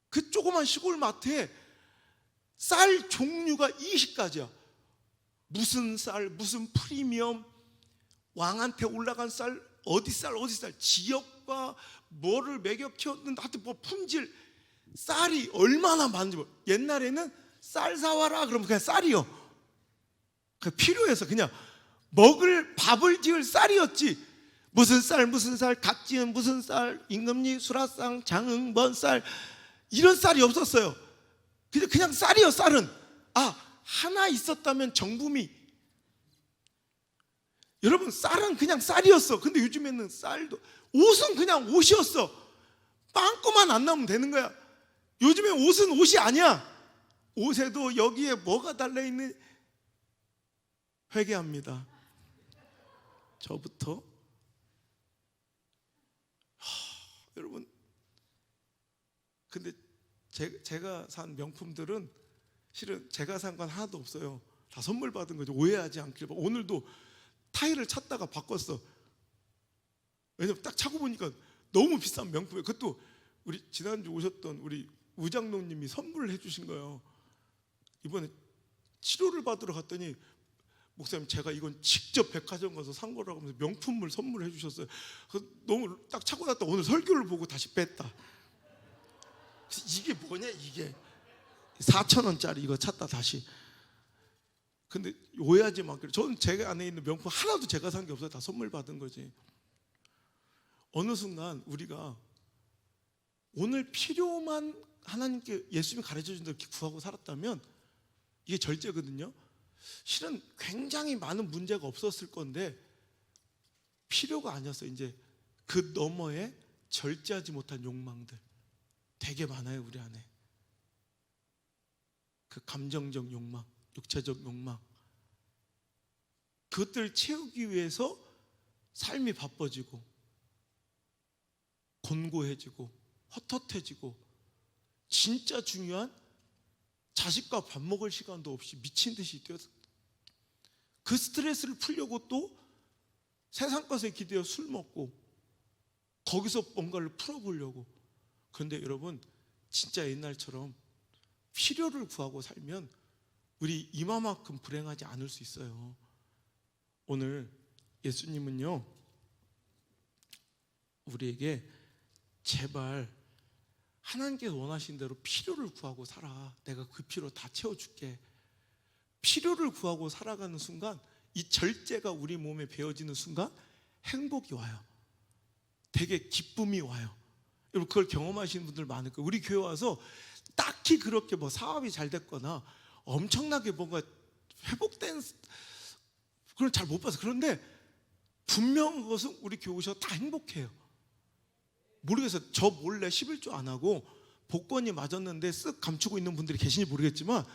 그 조그만 시골 마트에 쌀 종류가 20가지야. 무슨 쌀, 무슨 프리미엄, 왕한테 올라간 쌀, 어디 쌀, 지역과 뭐를 매겨 키웠는데 하여튼 뭐 품질, 쌀이 얼마나 많은지. 옛날에는 쌀 사와라 그러면 그냥 쌀이요. 필요해서 그냥 먹을 밥을 지을 쌀이었지. 무슨 쌀, 갓 지은 무슨 쌀, 임금니, 수라상, 장흥, 먼 쌀, 이런 쌀이 없었어요. 그냥 쌀이요. 쌀은 하나 있었다면 정부미 여러분, 쌀은 그냥 쌀이었어. 근데 요즘에는 쌀도, 옷은 그냥 옷이었어. 빵꾸만 안 나오면 되는 거야. 요즘에 옷은 옷이 아니야. 옷에도 여기에 뭐가 달려있는. 회개합니다. 저부터. 여러분, 근데 제가 산 명품들은 실은 제가 산 건 하나도 없어요. 다 선물 받은 거죠. 오해하지 않길. 오늘도 타일을 찾다가 바꿨어. 왜냐면 딱 차고 보니까 너무 비싼 명품이에요. 그것도 우리 지난주 오셨던 우리 우장로님이 선물을 해주신 거예요. 이번에 치료를 받으러 갔더니 목사님, 제가 이건 직접 백화점 가서 산 거라고 하면서 명품을 선물해 주셨어요. 너무 딱 차고 났다 오늘 설교를 보고 다시 뺐다. 이게 뭐냐, 이게 4,000원짜리 이거 찾다 다시. 근데 오해하지 마. 저는 제 안에 있는 명품 하나도 제가 산 게 없어요. 다 선물 받은 거지. 어느 순간 우리가 오늘 필요만 하나님께 예수님이 가르쳐 준 대로 구하고 살았다면 이게 절제거든요. 실은 굉장히 많은 문제가 없었을 건데 필요가 아니었어요. 이제 그 너머에 절제하지 못한 욕망들 되게 많아요, 우리 안에. 그 감정적 욕망, 육체적 욕망, 그것들을 채우기 위해서 삶이 바빠지고 곤고해지고 헛헛해지고 진짜 중요한 자식과 밥 먹을 시간도 없이 미친 듯이 뛰어서 그 스트레스를 풀려고 또 세상 것에 기대어 술 먹고 거기서 뭔가를 풀어보려고. 그런데 여러분, 진짜 옛날처럼 필요를 구하고 살면 우리 이마만큼 불행하지 않을 수 있어요. 오늘 예수님은요, 우리에게 제발 하나님께서 원하신 대로 필요를 구하고 살아. 내가 그 필요 다 채워줄게. 필요를 구하고 살아가는 순간, 이 절제가 우리 몸에 배어지는 순간 행복이 와요. 되게 기쁨이 와요. 여러분, 그걸 경험하시는 분들 많을 거예요. 우리 교회 와서 딱히 그렇게 뭐 사업이 잘 됐거나 엄청나게 뭔가 회복된 그걸 잘 못 봐서. 그런데 분명한 것은 우리 교회 오셔서 다 행복해요. 모르겠어요. 저 몰래 11조 안 하고 복권이 맞았는데 쓱 감추고 있는 분들이 계신지 모르겠지만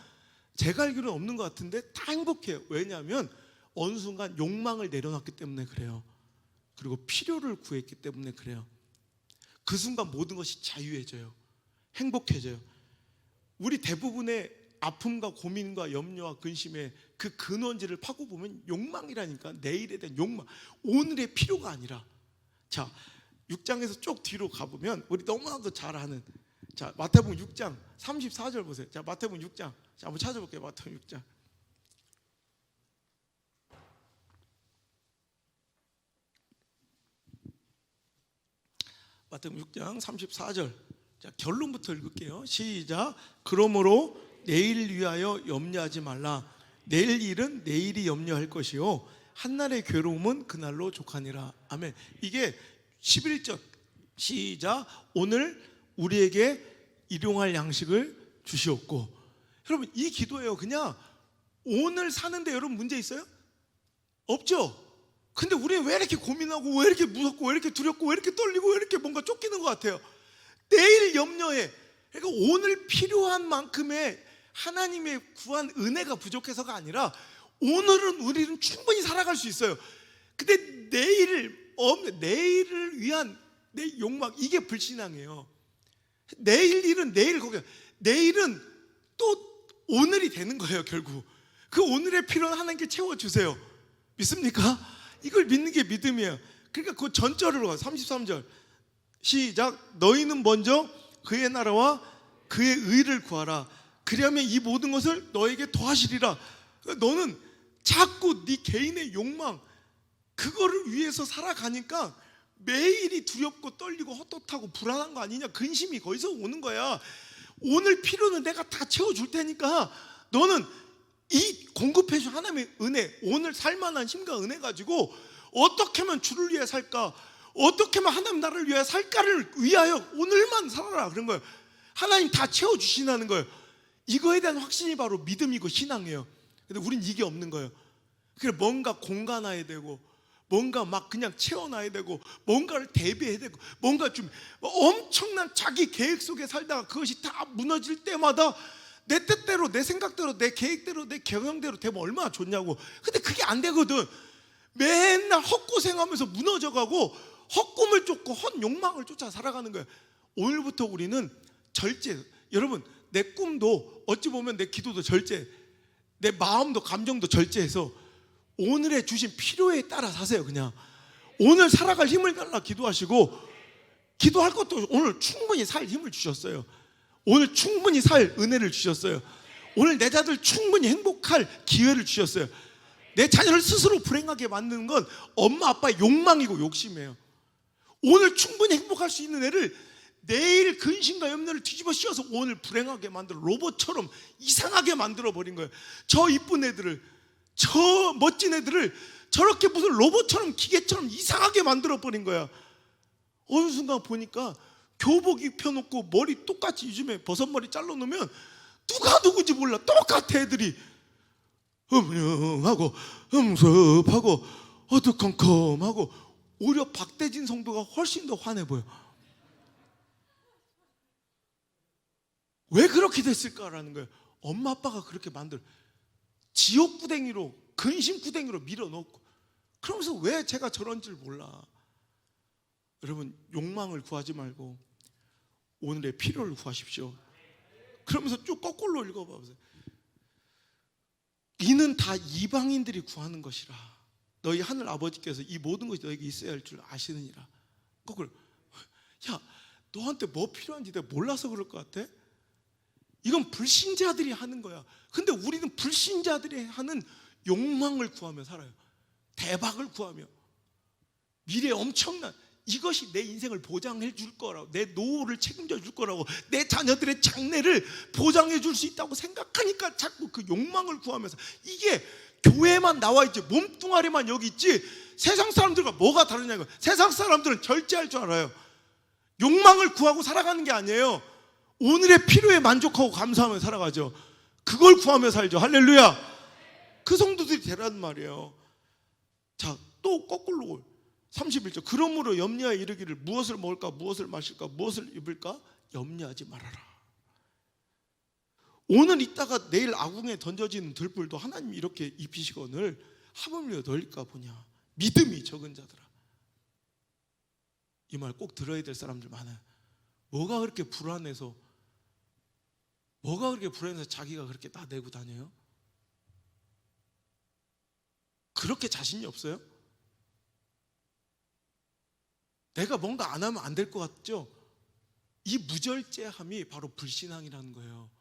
제가 알기로는 없는 것 같은데 다 행복해요. 왜냐하면 어느 순간 욕망을 내려놨기 때문에 그래요. 그리고 필요를 구했기 때문에 그래요. 그 순간 모든 것이 자유해져요. 행복해져요. 우리 대부분의 아픔과 고민과 염려와 근심의 그 근원지를 파고 보면 욕망이라니까. 내일에 대한 욕망, 오늘의 필요가 아니라. 자, 6장에서 쭉 뒤로 가보면 우리 너무나도 잘 아는, 자, 마태복음 6장 34절 보세요. 자, 마태복음 6장, 자, 한번 찾아볼게요. 마태복음 6장. 마태복음 6장 34절. 자, 결론부터 읽을게요. 시작. 그러므로 내일 위하여 염려하지 말라. 내일 일은 내일이 염려할 것이요 한날의 괴로움은 그날로 족하니라. 아멘. 이게 11절. 시작. 오늘 우리에게 일용할 양식을 주시옵고. 여러분, 이 기도예요. 그냥 오늘 사는데 여러분 문제 있어요? 없죠? 근데 우리는 왜 이렇게 고민하고, 왜 이렇게 무섭고, 왜 이렇게 두렵고, 왜 이렇게 떨리고, 왜 이렇게 뭔가 쫓기는 것 같아요? 내일 염려해. 그러니까 오늘 필요한 만큼의 하나님의 구한 은혜가 부족해서가 아니라 오늘은 우리는 충분히 살아갈 수 있어요. 근데 내일을 위한 내 욕망, 이게 불신앙이에요. 내일 일은 내일, 거기 내일은 또 오늘이 되는 거예요. 결국 그 오늘의 필요는 하나님께 채워주세요. 믿습니까? 이걸 믿는 게 믿음이에요. 그러니까 그 전절으로 가. 33절 시작. 너희는 먼저 그의 나라와 그의 의를 구하라. 그리하면 이 모든 것을 너에게 더하시리라. 너는 자꾸 네 개인의 욕망, 그거를 위해서 살아가니까 매일이 두렵고 떨리고 헛헛하고 불안한 거 아니냐, 근심이 거기서 오는 거야. 오늘 필요는 내가 다 채워줄 테니까 너는 이 공급해준 하나님의 은혜, 오늘 살만한 힘과 은혜 가지고 어떻게 하면 주를 위해 살까, 어떻게 하면 하나님 나라를 위해 살까를 위하여 오늘만 살아라. 그런 거예요. 하나님 다 채워주신다는 거예요. 이거에 대한 확신이 바로 믿음이고 신앙이에요. 근데 우린 이게 없는 거예요. 그래, 뭔가 공간화해야 되고 뭔가 막 그냥 채워놔야 되고 뭔가를 대비해야 되고 뭔가 좀 엄청난 자기 계획 속에 살다가 그것이 다 무너질 때마다 내 뜻대로 내 생각대로 내 계획대로 내 경영대로 되면 얼마나 좋냐고. 근데 그게 안 되거든. 맨날 헛고생하면서 무너져가고 헛꿈을 쫓고 헛욕망을 쫓아 살아가는 거예요. 오늘부터 우리는 절제. 여러분, 내 꿈도 어찌 보면 내 기도도 절제, 내 마음도 감정도 절제해서 오늘의 주신 필요에 따라 사세요. 그냥 오늘 살아갈 힘을 달라 기도하시고, 기도할 것도 오늘 충분히 살 힘을 주셨어요. 오늘 충분히 살 은혜를 주셨어요. 오늘 내 자들 충분히 행복할 기회를 주셨어요. 내 자녀를 스스로 불행하게 만드는 건 엄마 아빠의 욕망이고 욕심이에요. 오늘 충분히 행복할 수 있는 애를 내일 근심과 염려를 뒤집어 씌워서 오늘 불행하게 만들어 로봇처럼 이상하게 만들어 버린 거예요. 저 이쁜 애들을, 저 멋진 애들을 저렇게 무슨 로봇처럼 기계처럼 이상하게 만들어 버린 거야. 어느 순간 보니까 교복 입혀놓고 머리 똑같이, 요즘에 버섯머리 잘라놓으면 누가 누군지 몰라. 똑같아. 애들이 음흉하고 음습하고 어두컴컴하고 오히려 박대진 성도가 훨씬 더 환해 보여. 왜 그렇게 됐을까라는 거예요. 엄마 아빠가 그렇게 만들, 지옥구덩이로, 근심구덩이로 밀어넣고, 그러면서 왜 제가 저런 줄 몰라. 여러분, 욕망을 구하지 말고 오늘의 필요를 구하십시오. 그러면서 쭉 거꾸로 읽어봐 보세요. 이는 다 이방인들이 구하는 것이라. 너희 하늘 아버지께서 이 모든 것이 너에게 있어야 할 줄 아시느니라. 거꾸로. 야, 너한테 뭐 필요한지 내가 몰라서 그럴 것 같아? 이건 불신자들이 하는 거야. 근데 우리는 불신자들이 하는 욕망을 구하며 살아요. 대박을 구하며, 미래에 엄청난, 이것이 내 인생을 보장해 줄 거라고, 내 노후를 책임져 줄 거라고, 내 자녀들의 장래를 보장해 줄 수 있다고 생각하니까 자꾸 그 욕망을 구하면서, 이게 교회만 나와 있지 몸뚱아리만 여기 있지 세상 사람들과 뭐가 다르냐고요. 세상 사람들은 절제할 줄 알아요. 욕망을 구하고 살아가는 게 아니에요. 오늘의 필요에 만족하고 감사하며 살아가죠. 그걸 구하며 살죠. 할렐루야. 그 성도들이 되라는 말이에요. 자, 또 거꾸로 31절. 그러므로 염려하여 이르기를 무엇을 먹을까, 무엇을 마실까, 무엇을 입을까 염려하지 말아라. 오늘 있다가 내일 아궁에 던져지는 들불도 하나님 이렇게 입히시거늘 하물며 널릴까 보냐. 믿음이 적은 자들아. 이 말 꼭 들어야 될 사람들 많아요. 뭐가 그렇게 불안해서 자기가 그렇게 나대고 다녀요? 그렇게 자신이 없어요? 내가 뭔가 안 하면 안 될 것 같죠? 이 무절제함이 바로 불신앙이라는 거예요.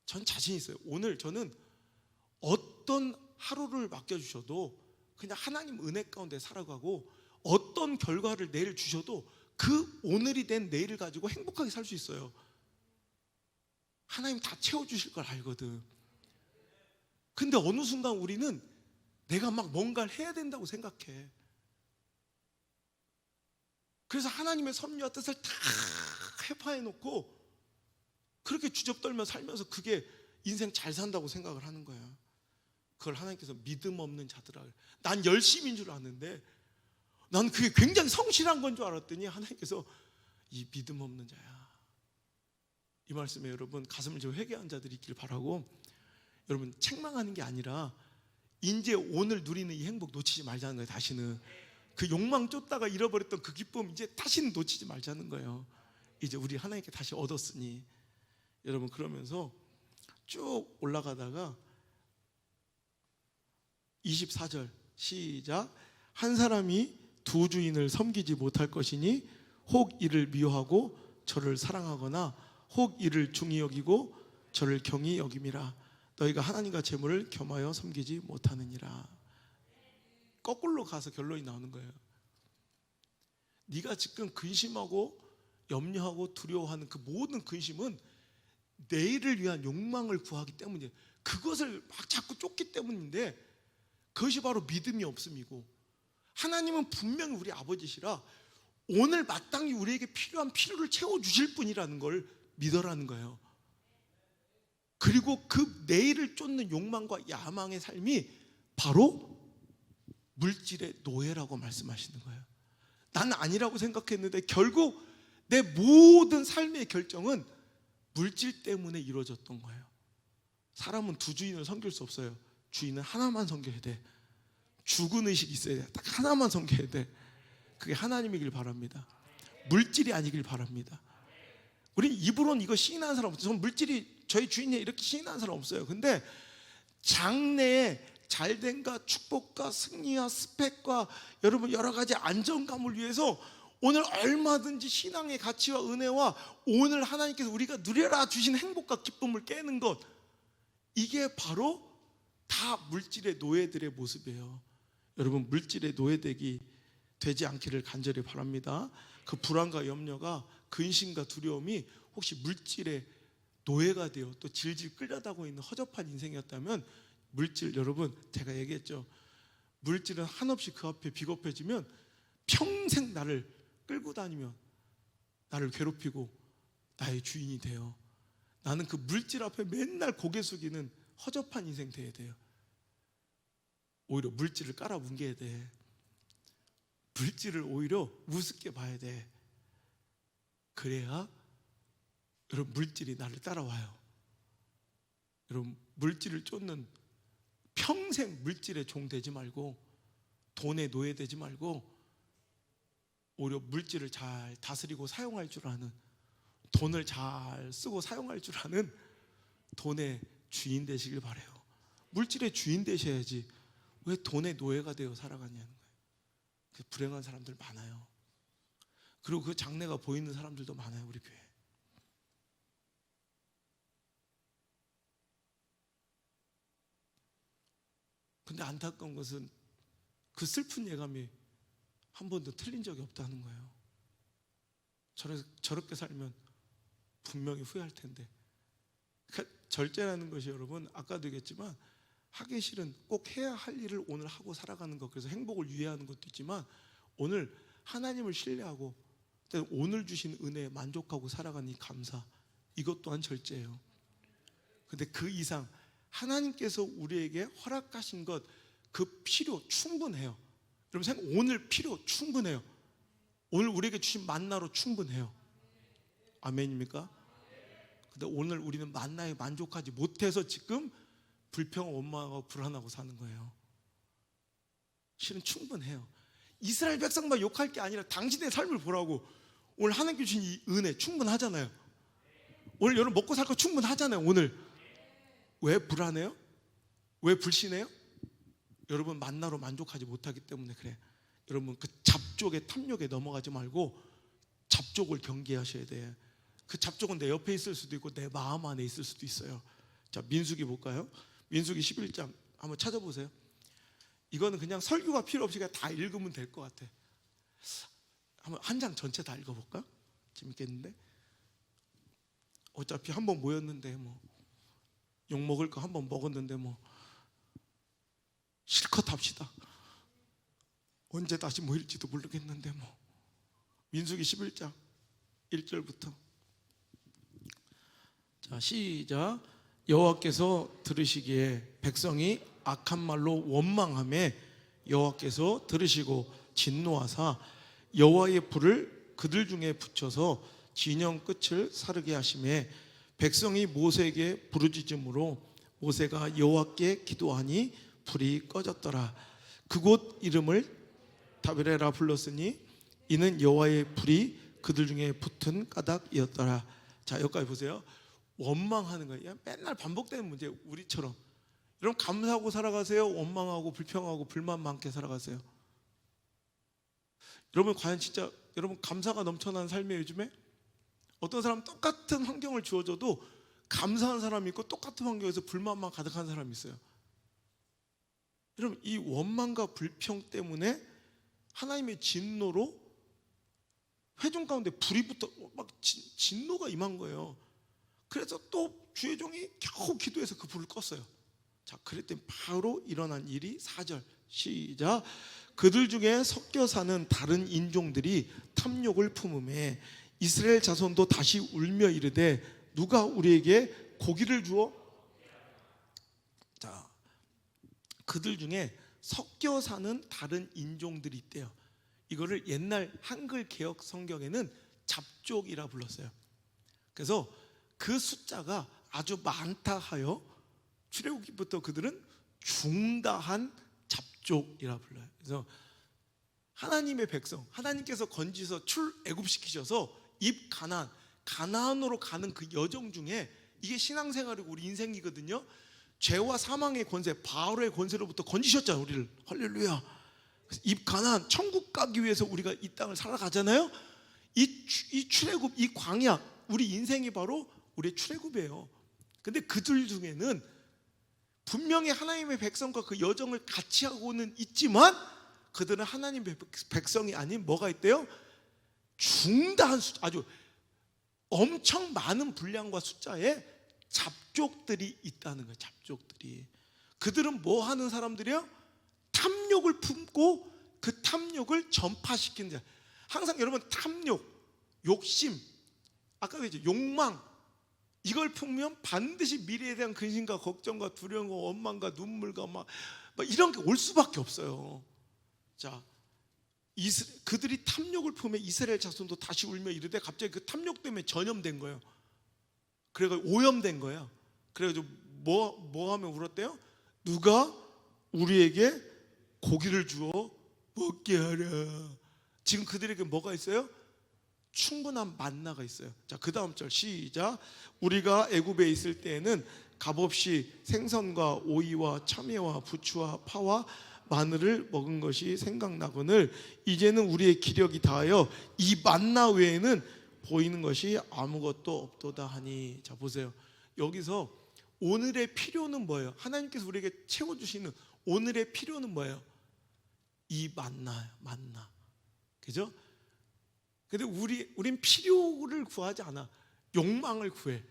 전 자신 있어요. 오늘 저는 어떤 하루를 맡겨주셔도 그냥 하나님 은혜 가운데 살아가고, 어떤 결과를 내일 주셔도 그 오늘이 된 내일을 가지고 행복하게 살 수 있어요. 하나님 다 채워주실 걸 알거든. 근데 어느 순간 우리는 내가 막 뭔가를 해야 된다고 생각해. 그래서 하나님의 섭리와 뜻을 다 회파해놓고 그렇게 주접떨며 살면서 그게 인생 잘 산다고 생각을 하는 거야. 그걸 하나님께서 믿음 없는 자들아. 난 열심인 줄 아는데, 난 그게 굉장히 성실한 건 줄 알았더니 하나님께서 이 믿음 없는 자야. 이 말씀에 여러분 가슴을 좀 회개한 자들이 있길 바라고, 여러분 책망하는 게 아니라 이제 오늘 누리는 이 행복 놓치지 말자는 거예요. 다시는 그 욕망 쫓다가 잃어버렸던 그 기쁨 이제 다시는 놓치지 말자는 거예요. 이제 우리 하나님께 다시 얻었으니. 여러분, 그러면서 쭉 올라가다가 24절 시작. 한 사람이 두 주인을 섬기지 못할 것이니 혹 이를 미워하고 저를 사랑하거나 혹 이를 중히 여기고 저를 경히 여김이라. 너희가 하나님과 재물을 겸하여 섬기지 못하느니라. 거꾸로 가서 결론이 나오는 거예요. 네가 지금 근심하고 염려하고 두려워하는 그 모든 근심은 내일을 위한 욕망을 구하기 때문이에요. 그것을 막 자꾸 쫓기 때문인데, 그것이 바로 믿음이 없음이고, 하나님은 분명히 우리 아버지시라 오늘 마땅히 우리에게 필요한 필요를 채워주실 분이라는 걸 믿어라는 거예요. 그리고 그 내일을 쫓는 욕망과 야망의 삶이 바로 물질의 노예라고 말씀하시는 거예요. 나는 아니라고 생각했는데 결국 내 모든 삶의 결정은 물질 때문에 이루어졌던 거예요. 사람은 두 주인을 섬길 수 없어요. 주인은 하나만 섬겨야 돼. 죽은 의식이 있어야 돼. 딱 하나만 섬겨야 돼. 그게 하나님이길 바랍니다. 물질이 아니길 바랍니다. 우리 입으로는 이거 시인하는 사람 없어요. 전 물질이 저희 주인이 이렇게 시인하는 사람 없어요. 근데 장래에 잘됨과 축복과 승리와 스펙과 여러분 여러 가지 안정감을 위해서 오늘 얼마든지 신앙의 가치와 은혜와 오늘 하나님께서 우리가 누려라 주신 행복과 기쁨을 깨는 것, 이게 바로 다 물질의 노예들의 모습이에요. 여러분 물질의 되지 않기를 간절히 바랍니다. 그 불안과 염려가 근심과 두려움이 혹시 물질의 노예가 되어 또 질질 끌려다고 있는 허접한 인생이었다면, 물질, 여러분 제가 얘기했죠. 물질은 한없이 그 앞에 비겁해지면 평생 나를 끌고 다니며 나를 괴롭히고 나의 주인이 돼요. 나는 그 물질 앞에 맨날 고개 숙이는 허접한 인생 돼야 돼요. 오히려 물질을 깔아뭉개야 돼. 물질을 오히려 우습게 봐야 돼. 그래야 여러분 물질이 나를 따라와요. 여러분 물질을 쫓는, 평생 물질의 종 되지 말고 돈의 노예 되지 말고 오히려 물질을 잘 다스리고 사용할 줄 아는, 돈을 잘 쓰고 사용할 줄 아는 돈의 주인 되시길 바라요. 물질의 주인 되셔야지 왜 돈의 노예가 되어 살아가냐는 거예요. 불행한 사람들 많아요. 그리고 그 장래가 보이는 사람들도 많아요, 우리 교회. 근데 안타까운 것은 그 슬픈 예감이 한 번도 틀린 적이 없다는 거예요. 저렇게 살면 분명히 후회할 텐데. 그러니까 절제라는 것이 여러분 아까도 얘기했지만 하기 싫은 꼭 해야 할 일을 오늘 하고 살아가는 것, 그래서 행복을 유예하는 것도 있지만 오늘 하나님을 신뢰하고 오늘 주신 은혜에 만족하고 살아가는 이 감사, 이것 또한 절제예요. 근데 그 이상 하나님께서 우리에게 허락하신 것, 그 필요 충분해요. 여러분 오늘 필요 충분해요. 오늘 우리에게 주신 만나로 충분해요. 아멘입니까? 근데 오늘 우리는 만나에 만족하지 못해서 지금 불평, 원망하고 불안하고 사는 거예요. 실은 충분해요. 이스라엘 백성만 욕할 게 아니라 당신의 삶을 보라고. 오늘 하나님께 주신 이 은혜 충분하잖아요. 오늘 여러분 먹고 살 거 충분하잖아요. 오늘 왜 불안해요? 왜 불신해요? 여러분 만나로 만족하지 못하기 때문에 그래. 여러분 그 잡족의 탐욕에 넘어가지 말고 잡족을 경계하셔야 돼. 그 잡족은 내 옆에 있을 수도 있고 내 마음 안에 있을 수도 있어요. 자, 민수기 볼까요? 민수기 11장 한번 찾아보세요. 이거는 그냥 설교가 필요 없이 그냥 다 읽으면 될 것 같아. 한번 한 장 전체 다 읽어볼까? 재밌겠는데? 어차피 한번 모였는데 뭐 욕 먹을 거 한번 먹었는데 뭐 실컷 합시다. 언제 다시 모일지도 모르겠는데 뭐. 민수기 11장 1절부터. 자, 시작. 여호와께서 들으시기에 백성이 악한 말로 원망하매 여호와께서 들으시고 진노하사 여호와의 불을 그들 중에 붙여서 진영 끝을 사르게 하시매 백성이 모세에게 부르짖음으로 모세가 여호와께 기도하니 불이 꺼졌더라. 그곳 이름을 다베레라 불렀으니 이는 여호와의 불이 그들 중에 붙은 까닭이었더라. 자, 여기까지 보세요. 원망하는 거예요. 맨날 반복되는 문제. 우리처럼 여러분 감사하고 살아가세요? 원망하고 불평하고 불만 많게 살아가세요? 여러분 과연 진짜 여러분 감사가 넘쳐나는 삶이에요? 요즘에 어떤 사람 똑같은 환경을 주어져도 감사한 사람이 있고 똑같은 환경에서 불만만 가득한 사람이 있어요. 여러분 이 원망과 불평 때문에 하나님의 진노로 회중 가운데 불이 붙어 막 진노가 임한 거예요. 그래서 또 주의 종이 겨우 기도해서 그 불을 껐어요. 자, 그랬더니 바로 일어난 일이 4절 시작. 그들 중에 섞여 사는 다른 인종들이 탐욕을 품음에 이스라엘 자손도 다시 울며 이르되 누가 우리에게 고기를 주어? 자, 그들 중에 섞여 사는 다른 인종들이 있대요. 이거를 옛날 한글 개역 성경에는 잡족이라 불렀어요. 그래서 그 숫자가 아주 많다 하여 출애굽기부터 그들은 중다한 잡족이라 불러요. 그래서 하나님의 백성, 하나님께서 건지서 출애굽시키셔서 입 가나안으로 가는 그 여정 중에, 이게 신앙생활이고 우리 인생이거든요. 죄와 사망의 권세, 바울의 권세로부터 건지셨잖아요, 우리를. 할렐루야. 입 가나안, 천국 가기 위해서 우리가 이 땅을 살아가잖아요. 이 출애굽, 이 광야, 우리 인생이 바로 우리의 출애굽이에요. 근데 그들 중에는 분명히 하나님의 백성과 그 여정을 같이 하고는 있지만 그들은 하나님의 백성이 아닌 뭐가 있대요? 중다한 숫자, 아주 엄청 많은 분량과 숫자의 잡족들이 있다는 거예요. 잡족들이. 그들은 뭐 하는 사람들이요? 탐욕을 품고 그 탐욕을 전파시키는 자. 항상 여러분, 탐욕, 욕심, 아까 그랬죠, 욕망, 이걸 품으면 반드시 미래에 대한 근심과 걱정과 두려움과 원망과 눈물과 막 이런 게 올 수밖에 없어요. 자, 그들이 탐욕을 품에 이스라엘 자손도 다시 울며 이르되, 갑자기 그 탐욕 때문에 전염된 거예요. 그래가지고 오염된 거예요. 그래가지고 뭐 하면 울었대요? 누가 우리에게 고기를 주어 먹게 하라. 지금 그들에게 뭐가 있어요? 충분한 만나가 있어요. 자, 그 다음 절 시작. 우리가 애굽에 있을 때에는 값없이 생선과 오이와 참외와 부추와 파와 마늘을 먹은 것이 생각나거늘 이제는 우리의 기력이 다하여 이 만나 외에는 보이는 것이 아무것도 없도다 하니. 자, 보세요. 여기서 오늘의 필요는 뭐예요? 하나님께서 우리에게 채워주시는 오늘의 필요는 뭐예요? 이 만나예요. 만나. 그죠? 근데 우린 필요를 구하지 않아. 욕망을 구해.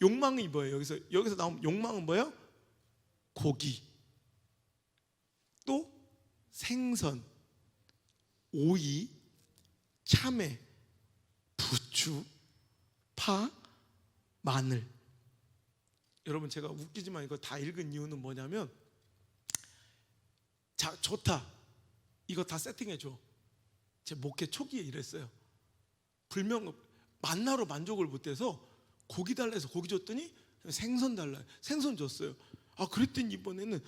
욕망이 뭐예요? 여기서 나온 욕망은 뭐예요? 고기, 또 생선, 오이, 참외, 부추, 파, 마늘. 여러분, 제가 웃기지만 이거 다 읽은 이유는 뭐냐면, 자, 좋다, 이거 다 세팅해줘. 제 목회 초기에 이랬어요. 만나로 만족을 못해서 고기 달라 해서 고기 줬더니 생선 달라, 생선 줬어요. 아, 그랬더니 이번에는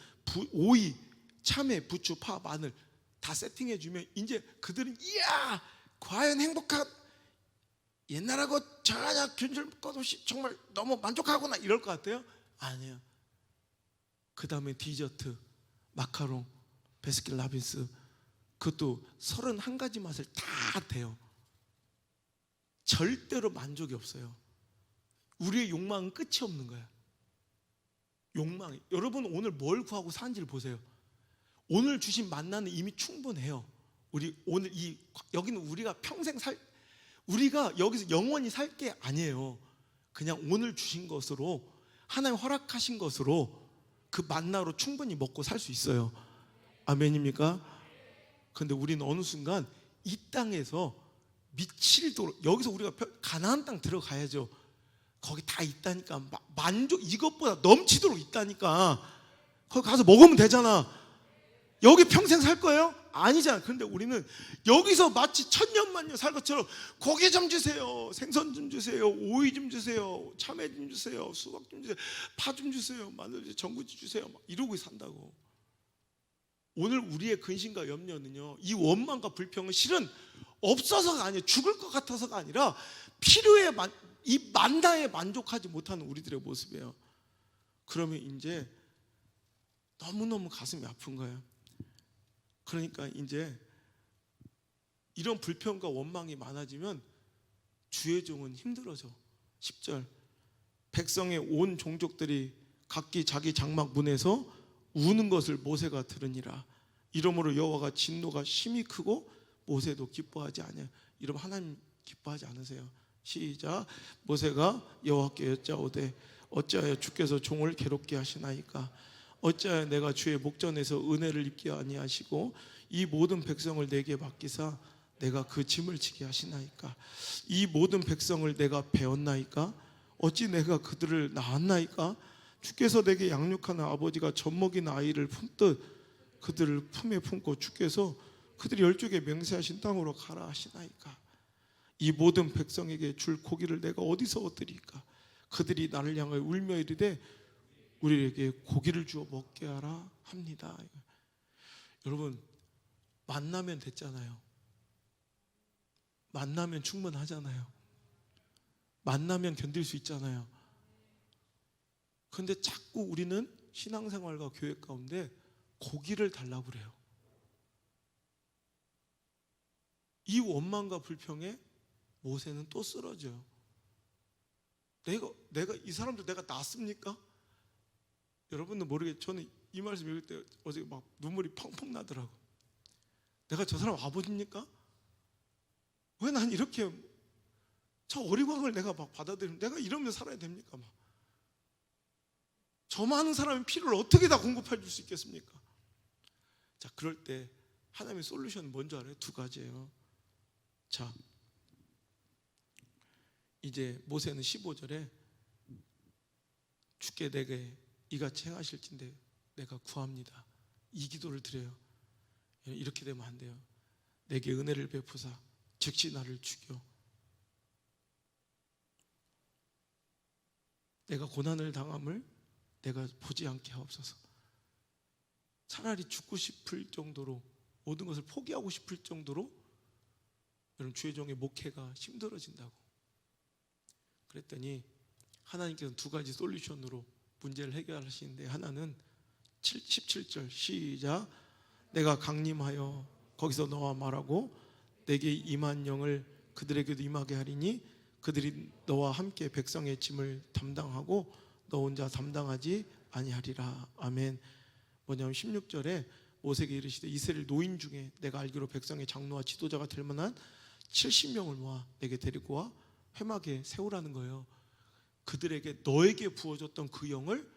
오이, 참외, 부추, 파, 마늘 다 세팅해주면 이제 그들은 이야, 과연 행복한, 옛날하고 전혀 균질 것 없이 정말 너무 만족하구나 이럴 것 같아요? 아니에요. 그 다음에 디저트, 마카롱, 베스킨라빈스, 그것도 31가지 맛을 다 돼요. 절대로 만족이 없어요. 우리의 욕망은 끝이 없는 거야. 욕망이. 여러분, 오늘 뭘 구하고 사는지를 보세요. 오늘 주신 만나는 이미 충분해요. 오늘 여기는 우리가 평생 우리가 여기서 영원히 살 게 아니에요. 그냥 오늘 주신 것으로, 하나님 허락하신 것으로 그 만나로 충분히 먹고 살 수 있어요. 아멘입니까? 그런데 우리는 어느 순간 이 땅에서 미칠도록, 여기서 우리가 가나안 땅 들어가야죠. 거기 다 있다니까. 만족, 이것보다 넘치도록 있다니까. 거기 가서 먹으면 되잖아. 여기 평생 살 거예요? 아니잖아. 그런데 우리는 여기서 마치 천년만년 살 것처럼 고기 좀 주세요, 생선 좀 주세요, 오이 좀 주세요, 참외 좀 주세요, 수박 좀 주세요, 파 좀 주세요, 마늘, 전구지 주세요, 막 이러고 산다고. 오늘 우리의 근심과 염려는요, 이 원망과 불평은 실은 없어서가 아니에요. 죽을 것 같아서가 아니라 필요에, 이 만나에 만족하지 못하는 우리들의 모습이에요. 그러면 이제 너무너무 가슴이 아픈 거예요. 그러니까 이제 이런 불평과 원망이 많아지면 주의 종은 힘들어져. 10절, 백성의 온 종족들이 각기 자기 장막 문에서 우는 것을 모세가 들으니라. 이러므로 여호와가 진노가 심히 크고 모세도 기뻐하지 않아요. 이러면 하나님 기뻐하지 않으세요? 시작. 모세가 여호와께 여짜오되 어찌하여 주께서 종을 괴롭게 하시나이까? 어찌하여 내가 주의 목전에서 은혜를 입게 아니하시고 이 모든 백성을 내게 맡기사 내가 그 짐을 지게 하시나이까? 이 모든 백성을 내가 배웠나이까? 어찌 내가 그들을 낳았나이까? 주께서 내게 양육하는 아버지가 젖먹이는 아이를 품듯 그들을 품에 품고 주께서 그들이 열조에게 맹세하신 땅으로 가라 하시나이까. 이 모든 백성에게 줄 고기를 내가 어디서 얻으리까. 그들이 나를 향하여 울며 이르되 우리에게 고기를 주어 먹게 하라 합니다. 여러분, 만나면 됐잖아요. 만나면 충분하잖아요. 만나면 견딜 수 있잖아요. 그런데 자꾸 우리는 신앙생활과 교회 가운데 고기를 달라고 그래요. 이 원망과 불평에 모세는 또 쓰러져요. 내가 이 사람들 내가 낫습니까? 여러분도 모르게 저는 이 말씀 읽을 때 어제 막 눈물이 펑펑 나더라고. 내가 저 사람 아버지입니까? 왜 난 이렇게 저 어리광을 내가 막 받아들이면 내가 이러면서 살아야 됩니까? 막. 저 많은 사람의 피를 어떻게 다 공급해 줄 수 있겠습니까? 자, 그럴 때 하나님의 솔루션은 뭔지 알아요? 두 가지예요. 자, 이제 모세는 15절에 주께 내게 이같이 행하실진데 내가 구합니다. 이 기도를 드려요. 이렇게 되면 안 돼요. 내게 은혜를 베푸사 즉시 나를 죽여 내가 고난을 당함을 내가 보지 않게 하옵소서. 차라리 죽고 싶을 정도로 모든 것을 포기하고 싶을 정도로 여러분 주의 종의 목회가 힘들어진다고. 그랬더니 하나님께서는 두 가지 솔루션으로 문제를 해결하시는데, 하나는 17절 시작. 내가 강림하여 거기서 너와 말하고 내게 임한 영을 그들에게도 임하게 하리니 그들이 너와 함께 백성의 짐을 담당하고 너 혼자 담당하지 아니하리라. 아멘. 뭐냐면 16절에 모세에게 이르시되 이스라엘 노인 중에 내가 알기로 백성의 장로와 지도자가 될 만한 70명을 모아 내게 데리고 와 회막에 세우라는 거예요. 그들에게 너에게 부어줬던 그 영을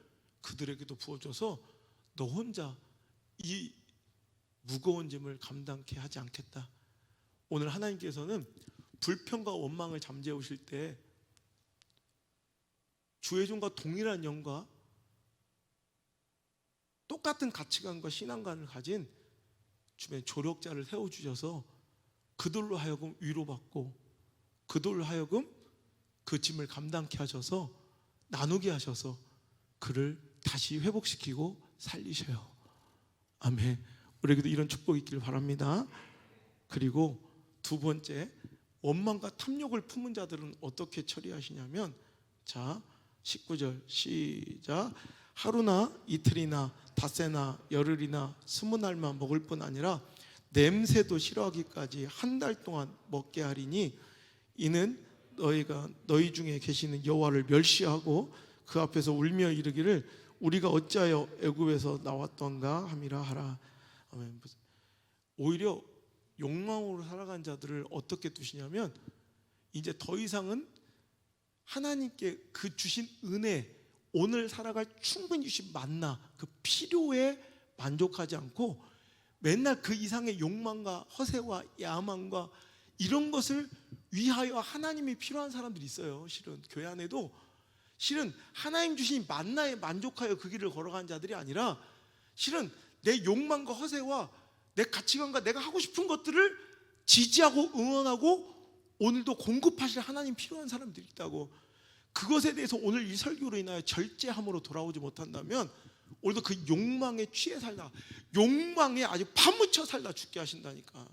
그들에게도 부어줘서 너 혼자 이 무거운 짐을 감당케 하지 않겠다. 오늘 하나님께서는 불평과 원망을 잠재우실 때 주의 종과 동일한 영과 똑같은 가치관과 신앙관을 가진 주변에 조력자를 세워주셔서 그들로 하여금 위로받고 그들로 하여금 그 짐을 감당케 하셔서 나누게 하셔서 그를 다시 회복시키고 살리셔요. 아멘. 우리에게도 이런 축복이 있기를 바랍니다. 그리고 두 번째, 원망과 탐욕을 품은 자들은 어떻게 처리하시냐면, 자 19절 시작. 하루나 이틀이나 닷새나 열흘이나 20날만 먹을 뿐 아니라 냄새도 싫어하기까지 한 달 동안 먹게 하리니 이는 너희가 너희 중에 계시는 여호와를 멸시하고 그 앞에서 울며 이르기를 우리가 어찌하여 애굽에서 나왔던가 함이라 하라. 아멘. 오히려 욕망으로 살아간 자들을 어떻게 두시냐면, 이제 더 이상은 하나님께 그 주신 은혜, 오늘 살아갈 충분히 주신 만나, 그 필요에 만족하지 않고 맨날 그 이상의 욕망과 허세와 야망과 이런 것을 위하여 하나님이 필요한 사람들이 있어요. 실은 교회 안에도 실은 하나님 주신 만나에 만족하여 그 길을 걸어가는 자들이 아니라 실은 내 욕망과 허세와 내 가치관과 내가 하고 싶은 것들을 지지하고 응원하고 오늘도 공급하실 하나님 필요한 사람들이 있다고. 그것에 대해서 오늘 이 설교로 인하여 절제함으로 돌아오지 못한다면 오늘도 그 욕망에 취해 살다, 욕망에 아주 파묻혀 살다 죽게 하신다니까.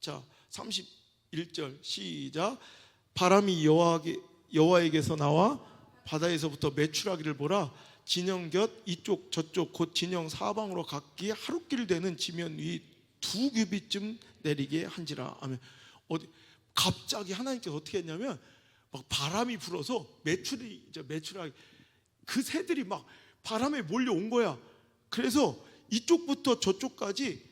자 31절 시작. 바람이 여호와에게서 나와 바다에서부터 메추라기를 보라. 진영 곁 이쪽 저쪽 곧 진영 사방으로 각기 하루길 되는 지면 위 2규빗쯤 내리게 한지라. 아멘. 갑자기 하나님께서 어떻게 했냐면 막 바람이 불어서 메추라기 그 새들이 막 바람에 몰려온 거야. 그래서 이쪽부터 저쪽까지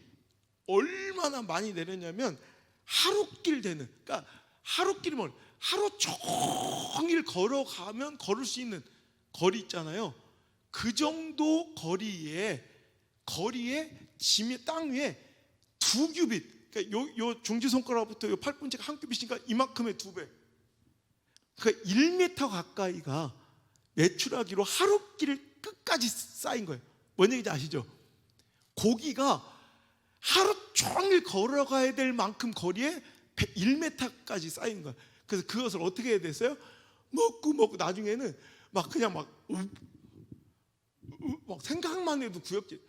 얼마나 많이 내렸냐면 하루길 되는, 그러니까 하루길이면 하루 종일 걸어가면 걸을 수 있는 거리 있잖아요. 그 정도 거리에 짐의 땅 위에 2규빗, 그러니까 요 중지 손가락부터 요 팔꿈치가 한 규빗이니까 이만큼의 2배. 그러니까 1m 가까이가 메추라기로 하루길 끝까지 쌓인 거예요. 뭔 얘기인지 아시죠? 고기가 하루 종일 걸어가야 될 만큼 거리에 1m까지 쌓인 거야. 그래서 그것을 어떻게 해야 됐어요? 먹고 나중에는 막 그냥 막 생각만 해도 구역질.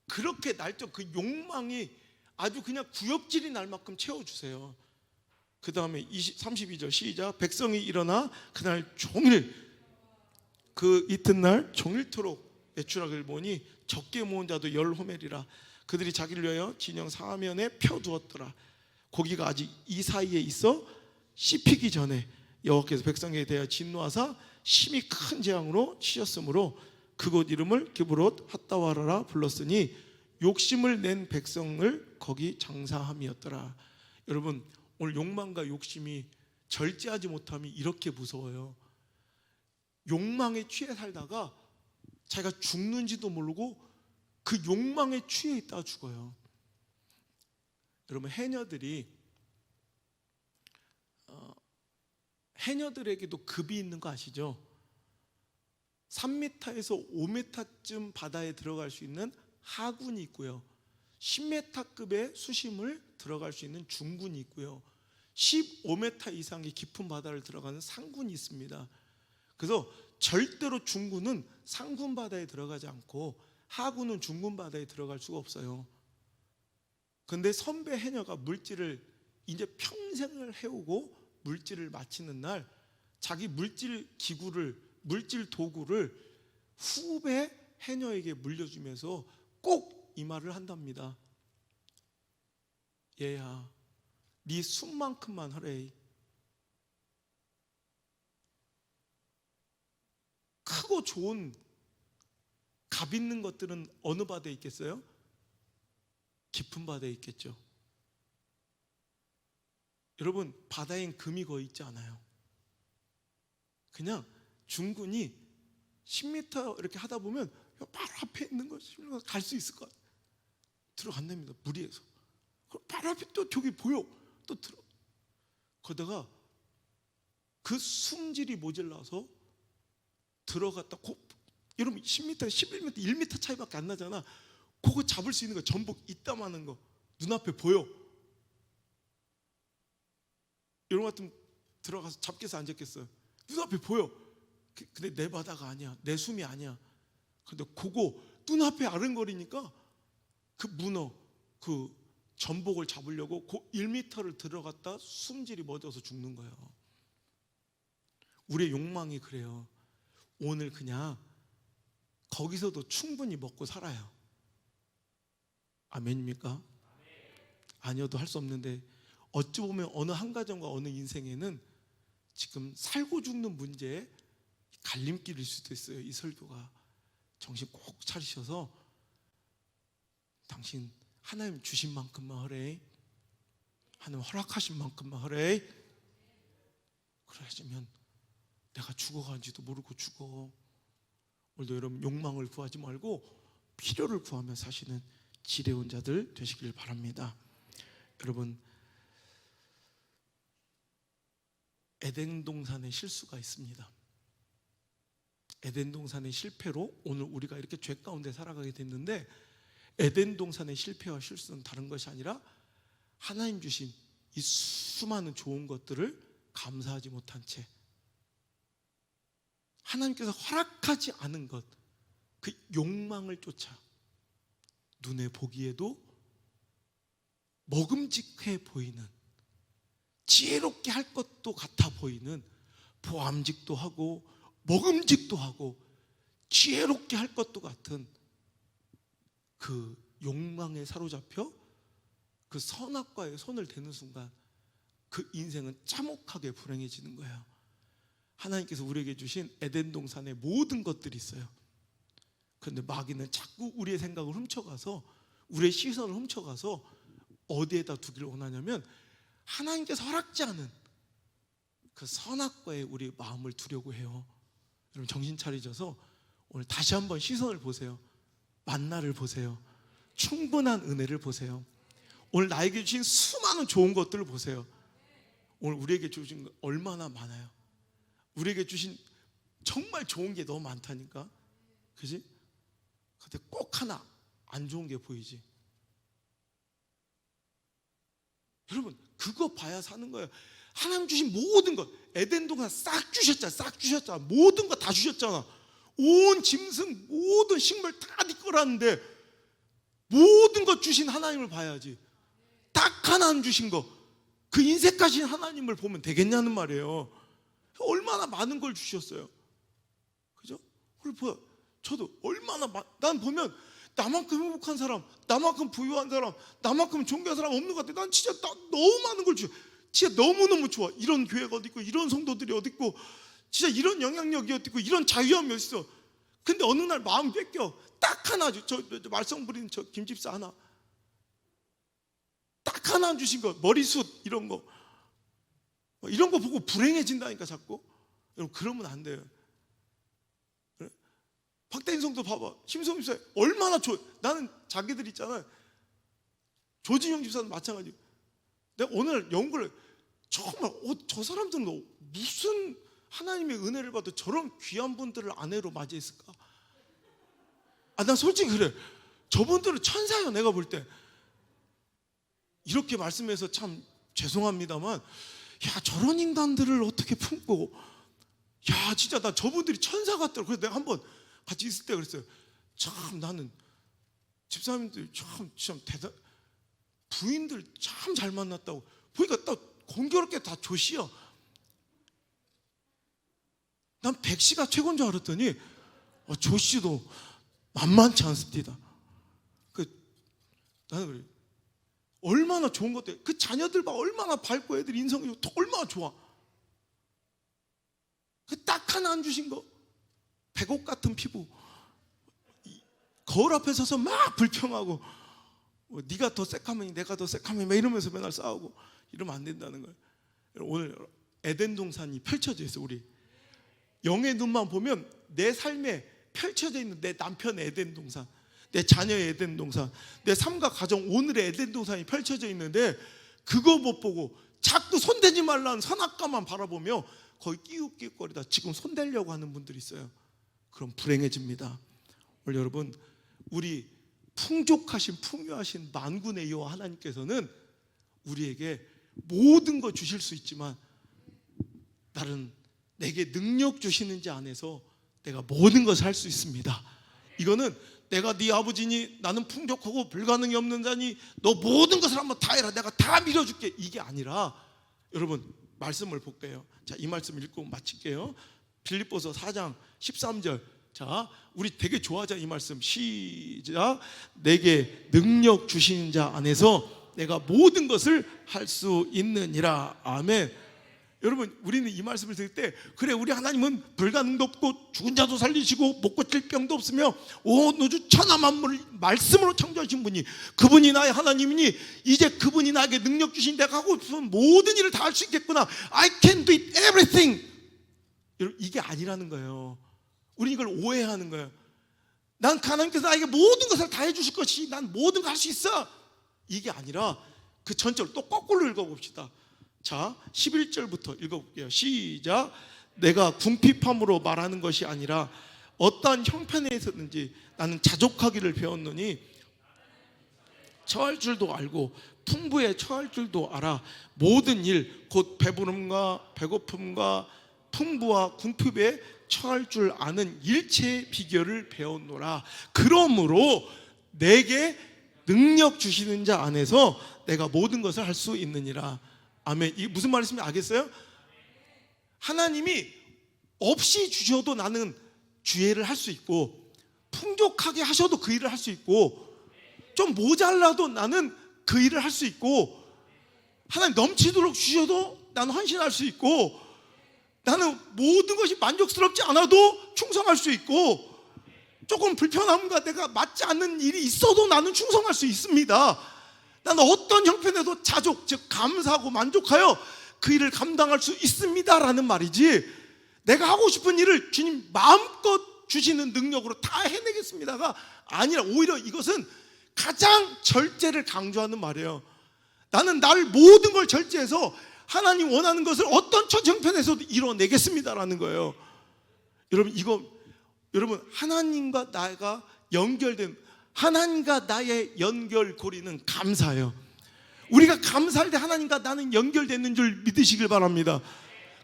그렇게 날적 그 욕망이 아주 그냥 구역질이 날 만큼 채워주세요. 그 다음에 32절 시작. 백성이 일어나 그날 종일 그 이튿날 종일토록 매출하기를 보니 적게 모은 자도 10호멜이라. 그들이 자기를 위하여 진영 사면에 펴두었더라. 고기가 아직 이 사이에 있어 씹히기 전에 여호와께서 백성에 대하여 진노하사 심히 큰 재앙으로 치셨으므로 그곳 이름을 기브롯 핫다와라라 불렀으니 욕심을 낸 백성을 거기 장사함이었더라. 여러분, 오늘 욕망과 욕심이 절제하지 못함이 이렇게 무서워요. 욕망에 취해 살다가 자기가 죽는지도 모르고 그 욕망에 취해 있다가 죽어요. 여러분, 해녀들에게도 급이 있는 거 아시죠? 3m에서 5m쯤 바다에 들어갈 수 있는 하군이 있고요, 10m급의 수심을 들어갈 수 있는 중군이 있고요, 15m 이상의 깊은 바다를 들어가는 상군이 있습니다. 그래서 절대로 중군은 상군 바다에 들어가지 않고 하군은 중군 바다에 들어갈 수가 없어요. 그런데 선배 해녀가 물질을 이제 평생을 해오고 물질을 마치는 날 자기 물질 기구를, 물질 도구를 후배 해녀에게 물려주면서 꼭 이 말을 한답니다. 얘야, 네 숨만큼만 하래. 크고 좋은 값 있는 것들은 어느 바다에 있겠어요? 깊은 바다에 있겠죠. 여러분, 바다엔 금이 거의 있지 않아요. 그냥 중군이 10m 이렇게 하다 보면 바로 앞에 있는 거 갈 수 있을 것 같아요. 들어간답니다. 무리해서. 바로 앞에 또 저기 보여. 또 들어. 거기다가 그 숨질이 모자라서 들어갔다 여러분 10m, 11m, 1m 차이밖에 안 나잖아. 그거 잡을 수 있는 거 전복 이따만한 거 눈앞에 보여. 여러분 같으면 들어가서 잡겠어 안 잡겠어요? 눈앞에 보여. 근데 내 바다가 아니야. 내 숨이 아니야. 근데 그거 눈앞에 아른거리니까 그 문어, 그 전복을 잡으려고 그 1m를 들어갔다 숨질이 멎어서 죽는 거예요. 우리의 욕망이 그래요. 오늘 그냥 거기서도 충분히 먹고 살아요. 아멘입니까? 아니어도 할 수 없는데 어찌 보면 어느 한 가정과 어느 인생에는 지금 살고 죽는 문제에 갈림길일 수도 있어요. 이 설교가 정신 꼭 차리셔서 당신 하나님 주신 만큼만 하래. 하나님 허락하신 만큼만 하래. 그래야지면 내가 죽어가는지도 모르고 죽어. 오늘도 여러분 욕망을 구하지 말고 필요를 구하며 사시는 지혜로운 자들 되시길 바랍니다. 여러분, 에덴 동산의 실수가 있습니다. 에덴 동산의 실패로 오늘 우리가 이렇게 죄 가운데 살아가게 됐는데, 에덴 동산의 실패와 실수는 다른 것이 아니라 하나님 주신 이 수많은 좋은 것들을 감사하지 못한 채 하나님께서 허락하지 않은 것, 그 욕망을 쫓아 눈에 보기에도 먹음직해 보이는, 지혜롭게 할 것도 같아 보이는, 보암직도 하고 먹음직도 하고 지혜롭게 할 것도 같은 그 욕망에 사로잡혀 그 선악과에 손을 대는 순간 그 인생은 참혹하게 불행해지는 거예요. 하나님께서 우리에게 주신 에덴 동산의 모든 것들이 있어요. 그런데 마귀는 자꾸 우리의 생각을 훔쳐가서, 우리의 시선을 훔쳐가서 어디에다 두기를 원하냐면 하나님께서 허락지 않은 그 선악과에 우리 마음을 두려고 해요. 여러분 정신 차리셔서 오늘 다시 한번 시선을 보세요. 만나를 보세요. 충분한 은혜를 보세요. 오늘 나에게 주신 수많은 좋은 것들을 보세요. 오늘 우리에게 주신 거 얼마나 많아요. 우리에게 주신 정말 좋은 게 너무 많다니까. 그지? 근데 꼭 하나 안 좋은 게 보이지. 여러분, 그거 봐야 사는 거예요. 하나님 주신 모든 것, 에덴 동산 싹 주셨잖아. 싹 주셨잖아. 모든 거 다 주셨잖아. 온 짐승, 모든 식물 다 네 거라는데 모든 것 주신 하나님을 봐야지. 딱 하나 안 주신 거, 그 인색하신 하나님을 보면 되겠냐는 말이에요. 얼마나 많은 걸 주셨어요. 그죠? 그리고 저도 얼마나 난 보면 나만큼 행복한 사람, 나만큼 부유한 사람, 나만큼 존귀한 사람 없는 것 같아. 난 진짜 너무 많은 걸 주셔. 진짜 너무너무 좋아. 이런 교회가 어디 있고, 이런 성도들이 어디 있고, 진짜 이런 영향력이 어디 있고, 이런 자유함이 어디 있어. 근데 어느 날 마음 뺏겨. 딱 하나 저 말썽 부리는 저 김집사 하나, 딱 하나 안 주신 거, 머리숱 이런 거 보고 불행해진다니까 자꾸. 여러분, 그러면 안 돼요. 박대인 성도 봐봐. 심성임 집사 얼마나 좋아. 나는 자기들 있잖아. 조진영 집사도 마찬가지. 내가 오늘 연구를 정말 저 사람들은 무슨 하나님의 은혜를 받아 저런 귀한 분들을 아내로 맞이했을까? 난 솔직히 그래. 저분들은 천사예요. 내가 볼 때. 이렇게 말씀해서 참 죄송합니다만, 야, 저런 인간들을 어떻게 품고, 야, 진짜 나 저분들이 천사 같더라고. 그래서 내가 한번 같이 있을 때 그랬어요. 참 나는 집사님들 참 대단, 부인들 참 잘 만났다고. 보니까 딱 공교롭게 다 조씨야. 난 백씨가 최고인 줄 알았더니 조씨도 만만치 않습니다. 나는 그래. 얼마나 좋은 것들. 그 자녀들 봐. 얼마나 밝고 애들 인성이 얼마나 좋아. 그 딱 하나 안 주신 거. 백옥 같은 피부. 거울 앞에 서서 막 불평하고, 네가 더 새카매니 내가 더 새카매니 막 이러면서 맨날 싸우고, 이러면 안 된다는 거예요. 오늘 에덴 동산이 펼쳐져 있어. 우리 영의 눈만 보면 내 삶에 펼쳐져 있는 내 남편의 에덴 동산, 내 자녀의 에덴 동산, 내 삶과 가정 오늘의 에덴 동산이 펼쳐져 있는데, 그거 못 보고 자꾸 손대지 말라는 선악과만 바라보며 거의 끼웃끼웃거리다 지금 손대려고 하는 분들이 있어요. 그럼 불행해집니다. 오늘 여러분, 우리 풍족하신 풍요하신 만군의 여호와 하나님께서는 우리에게 모든 거 주실 수 있지만, 나는 내게 능력 주시는지 안에서 내가 모든 것을 할 수 있습니다. 이거는 내가 네 아버지니, 나는 풍족하고 불가능이 없는 자니 너 모든 것을 한번 다 해라, 내가 다 밀어줄게, 이게 아니라, 여러분 말씀을 볼게요. 자, 이 말씀 읽고 마칠게요. 빌립보서 4장 13절. 자, 우리 되게 좋아하자 이 말씀. 시작. 내게 능력 주시는 자 안에서 내가 모든 것을 할 수 있느니라. 아멘. 여러분, 우리는 이 말씀을 들을 때, 그래, 우리 하나님은 불가능도 없고 죽은 자도 살리시고 못 고칠 병도 없으며 온 우주 천하 만물을 말씀으로 창조하신 분이, 그분이 나의 하나님이니 이제 그분이 나에게 능력 주신, 내가 하고 싶은 모든 일을 다 할 수 있겠구나. I can do it everything. 여러분, 이게 아니라는 거예요. 우리 이걸 오해하는 거예요. 난 하나님께서 나에게 모든 것을 다 해주실 것이, 난 모든 걸 할 수 있어, 이게 아니라 그 전체를 또 거꾸로 읽어봅시다. 자, 11절부터 읽어볼게요. 시작. 내가 궁핍함으로 말하는 것이 아니라 어떠한 형편에서든지 나는 자족하기를 배웠노니 처할 줄도 알고 풍부에 처할 줄도 알아. 모든 일 곧 배부름과 배고픔과 풍부와 궁핍에 처할 줄 아는 일체의 비결을 배웠노라. 그러므로 내게 능력 주시는 자 안에서 내가 모든 것을 할 수 있느니라. 아멘. 이게 무슨 말씀인지 알겠어요? 하나님이 없이 주셔도 나는 주애를 할 수 있고, 풍족하게 하셔도 그 일을 할 수 있고, 좀 모자라도 나는 그 일을 할 수 있고, 하나님 넘치도록 주셔도 나는 헌신할 수 있고, 나는 모든 것이 만족스럽지 않아도 충성할 수 있고, 조금 불편함과 내가 맞지 않는 일이 있어도 나는 충성할 수 있습니다. 나는 어떤 형편에도 자족, 즉 감사하고 만족하여 그 일을 감당할 수 있습니다라는 말이지, 내가 하고 싶은 일을 주님 마음껏 주시는 능력으로 다 해내겠습니다가 아니라, 오히려 이것은 가장 절제를 강조하는 말이에요. 나는 날 모든 걸 절제해서 하나님 원하는 것을 어떤 처형편에서도 이뤄내겠습니다라는 거예요. 여러분, 이거 여러분, 하나님과 나가 연결된, 하나님과 나의 연결고리는 감사예요. 우리가 감사할 때 하나님과 나는 연결되는 줄 믿으시길 바랍니다.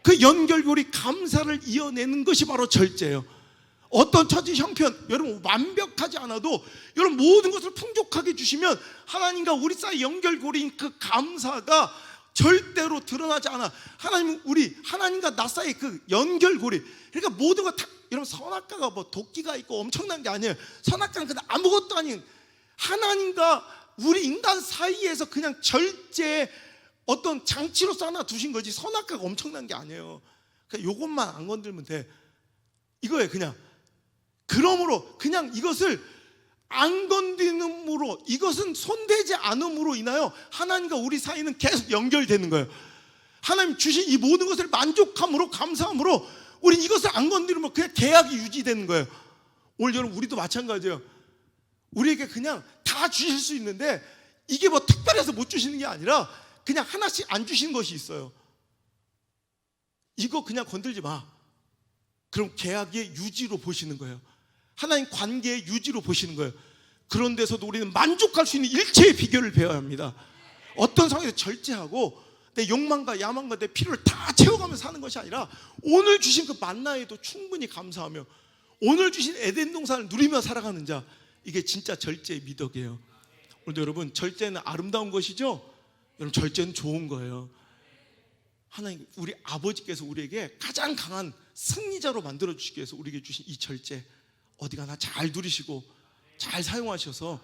그 연결고리 감사를 이어내는 것이 바로 절제예요. 어떤 처지 형편, 여러분 완벽하지 않아도 여러분 모든 것을 풍족하게 주시면 하나님과 우리 사이 연결고리인 그 감사가 절대로 드러나지 않아. 하나님과 나 사이 그 연결고리, 그러니까 모든 거 다, 여러분 선악과가 뭐 도끼가 있고 엄청난 게 아니에요. 선악과는 그냥 아무것도 아닌 하나님과 우리 인간 사이에서 그냥 절제의 어떤 장치로서 하나 두신 거지, 선악과가 엄청난 게 아니에요. 그러니까 이것만 안 건들면 돼, 이거예요. 그냥 그러므로 그냥 이것을 안 건드림으로, 이것은 손대지 않음으로 인하여 하나님과 우리 사이는 계속 연결되는 거예요. 하나님 주신 이 모든 것을 만족함으로, 감사함으로 우리 이것을 안 건드리면 그냥 계약이 유지되는 거예요. 오늘 여러분 우리도 마찬가지예요. 우리에게 그냥 다 주실 수 있는데 이게 뭐 특별해서 못 주시는 게 아니라 그냥 하나씩 안 주시는 것이 있어요. 이거 그냥 건들지 마. 그럼 계약의 유지로 보시는 거예요. 하나님 관계의 유지로 보시는 거예요. 그런 데서도 우리는 만족할 수 있는 일체의 비결을 배워야 합니다. 어떤 상황에서 절제하고 내 욕망과 야망과 내 필요를 다 채워가며 사는 것이 아니라 오늘 주신 그 만나에도 충분히 감사하며 오늘 주신 에덴 동산을 누리며 살아가는 자, 이게 진짜 절제의 미덕이에요. 오늘도 여러분, 절제는 아름다운 것이죠. 여러분, 절제는 좋은 거예요. 하나님, 우리 아버지께서 우리에게 가장 강한 승리자로 만들어 주시기 위해서 우리에게 주신 이 절제, 어디 가나 잘 누리시고 잘 사용하셔서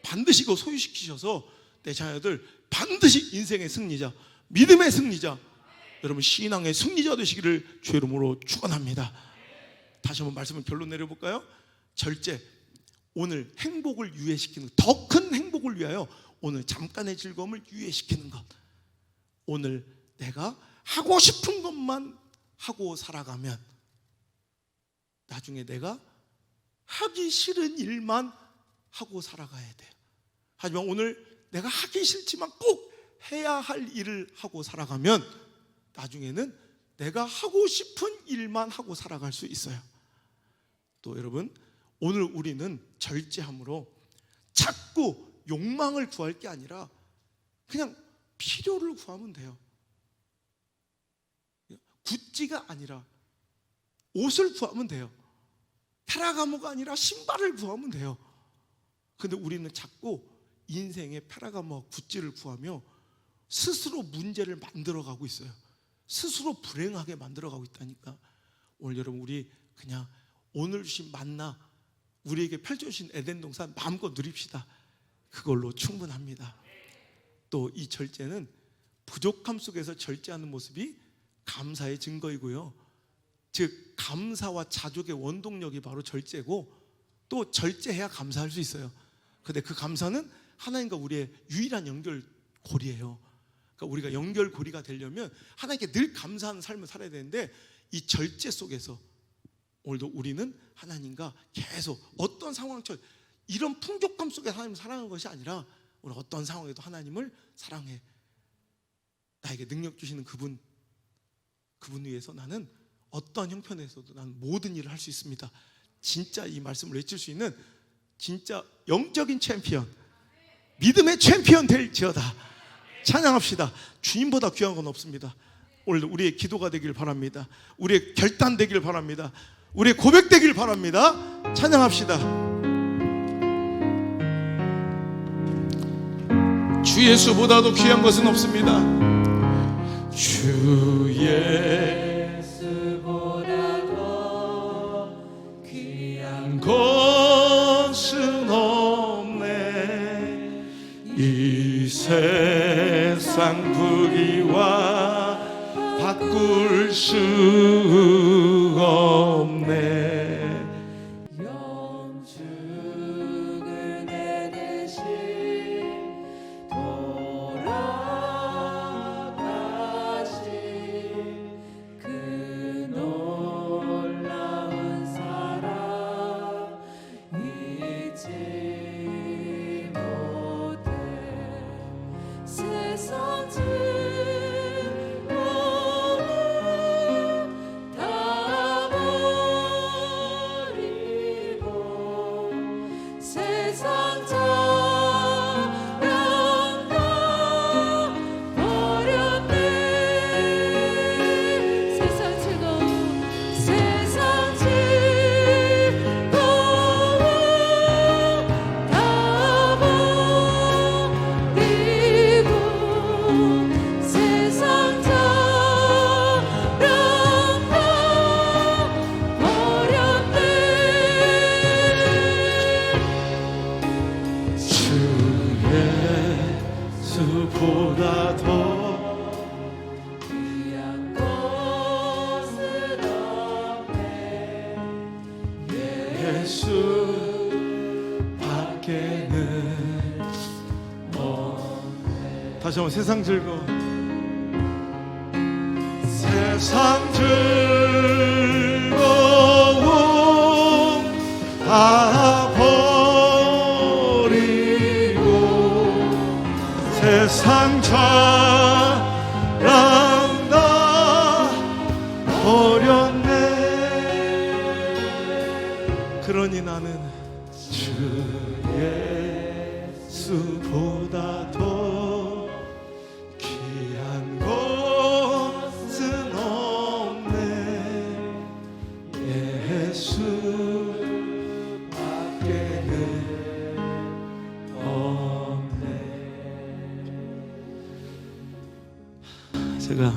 반드시 그 소유시키셔서 내 자녀들 반드시 인생의 승리자, 믿음의 승리자, 여러분 신앙의 승리자 되시기를 주의 이름으로 축원합니다. 다시 한번 말씀을 결론 내려볼까요? 절제, 오늘 행복을 유예시키는, 더 큰 행복을 위하여 오늘 잠깐의 즐거움을 유예시키는 것. 오늘 내가 하고 싶은 것만 하고 살아가면 나중에 내가 하기 싫은 일만 하고 살아가야 돼요. 하지만 오늘 내가 하기 싫지만 꼭 해야 할 일을 하고 살아가면 나중에는 내가 하고 싶은 일만 하고 살아갈 수 있어요. 또 여러분, 오늘 우리는 절제함으로 자꾸 욕망을 구할 게 아니라 그냥 필요를 구하면 돼요. 구찌가 아니라 옷을 구하면 돼요. 페라가모가 아니라 신발을 구하면 돼요. 근데 우리는 자꾸 인생의 페라가모와 구찌를 구하며 스스로 문제를 만들어가고 있어요. 스스로 불행하게 만들어가고 있다니까. 오늘 여러분, 우리 그냥 오늘 주신 만나, 우리에게 펼쳐주신 에덴 동산 마음껏 누립시다. 그걸로 충분합니다. 또 이 절제는 부족함 속에서 절제하는 모습이 감사의 증거이고요, 즉 감사와 자족의 원동력이 바로 절제고, 또 절제해야 감사할 수 있어요. 근데 그 감사는 하나님과 우리의 유일한 연결고리예요. 그러니까 우리가 연결고리가 되려면 하나님께 늘 감사하는 삶을 살아야 되는데, 이 절제 속에서 오늘도 우리는 하나님과 계속 어떤 상황처럼 이런 풍족함 속에 하나님을 사랑하는 것이 아니라 우리 어떤 상황에도 하나님을 사랑해, 나에게 능력 주시는 그분 위해서 나는 어떤 형편에서도 나는 모든 일을 할 수 있습니다. 진짜 이 말씀을 외칠 수 있는 진짜 영적인 챔피언, 믿음의 챔피언 될지어다. 찬양합시다. 주님보다 귀한 건 없습니다. 오늘 우리의 기도가 되길 바랍니다. 우리의 결단 되길 바랍니다. 우리의 고백 되길 바랍니다. 찬양합시다. 주 예수보다도 귀한 것은 없습니다. 주 예수보다도 귀한 것은 없네. 이 세상 부귀와 바꿀 수 없네. 영축을 내 대신 돌아가신 그 놀라운 사랑 잊지 못해. 세상 즐거움 다 예수보다 더 귀한 것은 없네. 예수 밖에는 없네. 다시 한번 세상 즐거워. 세상 즐거움 다 버리고 세상 자랑 다 버렸네. 그러니 나는 주 예수보다 더 귀한 것은 없네. 예수 밖에는 없네. 제가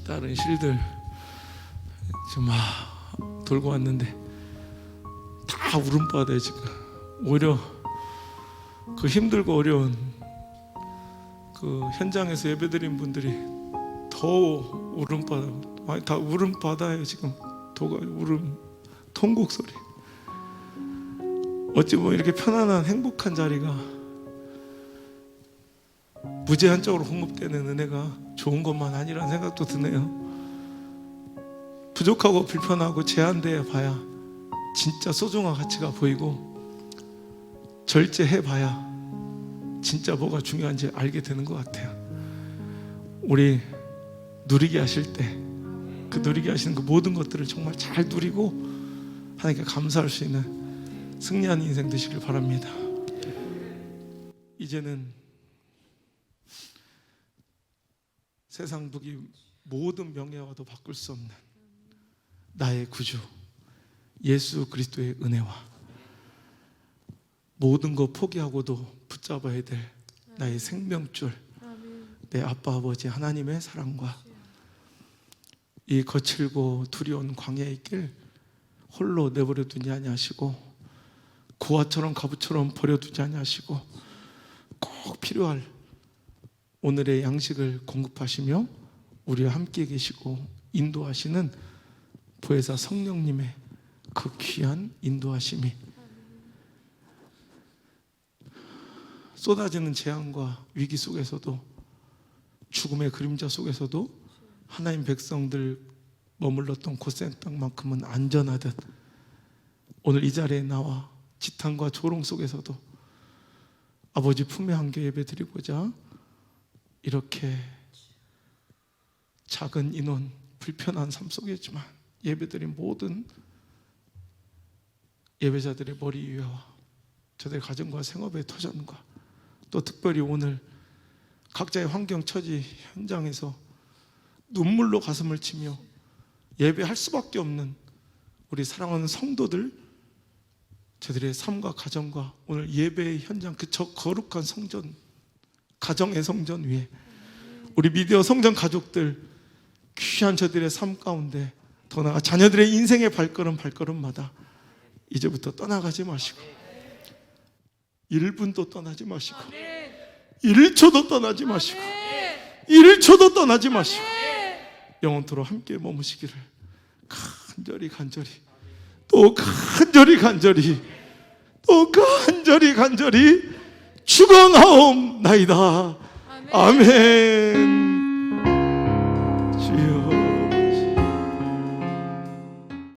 다른 실들 지금 돌고 왔는데 다 울음바다에 지금. 오히려 그 힘들고 어려운 그 현장에서 예배드린 분들이 더 울음바다, 아니 다 울음바다에 지금 도가 울음 통곡 소리. 어찌 보면 이렇게 편안한 행복한 자리가 무제한적으로 공급되는 은혜가 좋은 것만 아니라는 생각도 드네요. 부족하고 불편하고 제한되어 봐야 진짜 소중한 가치가 보이고 절제해봐야 진짜 뭐가 중요한지 알게 되는 것 같아요. 우리 누리게 하실 때 그 누리게 하시는 그 모든 것들을 정말 잘 누리고 하나님께 감사할 수 있는 승리하는 인생 되시길 바랍니다. 이제는 세상 북이 모든 명예와도 바꿀 수 없는 나의 구주 예수 그리스도의 은혜와 모든 거 포기하고도 붙잡아야 될 나의 생명줄 내 아빠 아버지 하나님의 사랑과 이 거칠고 두려운 광야의 길 홀로 내버려 두지 아니하시고 구하처럼 가부처럼 버려두지 아니하시고 꼭 필요할 오늘의 양식을 공급하시며 우리와 함께 계시고 인도하시는 보혜사 성령님의 그 귀한 인도하심이 쏟아지는 재앙과 위기 속에서도 죽음의 그림자 속에서도 하나님 백성들 머물렀던 고센 땅만큼은 안전하듯 오늘 이 자리에 나와 지탄과 조롱 속에서도 아버지 품에 안겨 예배드리고자 이렇게 작은 인원 불편한 삶 속이지만 예배드린 모든 예배자들의 머리 위와 저들의 가정과 생업의 터전과 또 특별히 오늘 각자의 환경 처지 현장에서 눈물로 가슴을 치며 예배할 수밖에 없는 우리 사랑하는 성도들 저들의 삶과 가정과 오늘 예배의 현장 그 저 거룩한 성전 가정의 성전 위에 우리 미디어 성전 가족들 귀한 저들의 삶 가운데 더 나아가 자녀들의 인생의 발걸음마다 이제부터 떠나가지 마시고 1분도 떠나지 마시고 1초도 떠나지 마시고 1초도 떠나지 마시고 영원토록 함께 머무시기를 간절히 또 간절히 축원하옵나이다. 아멘.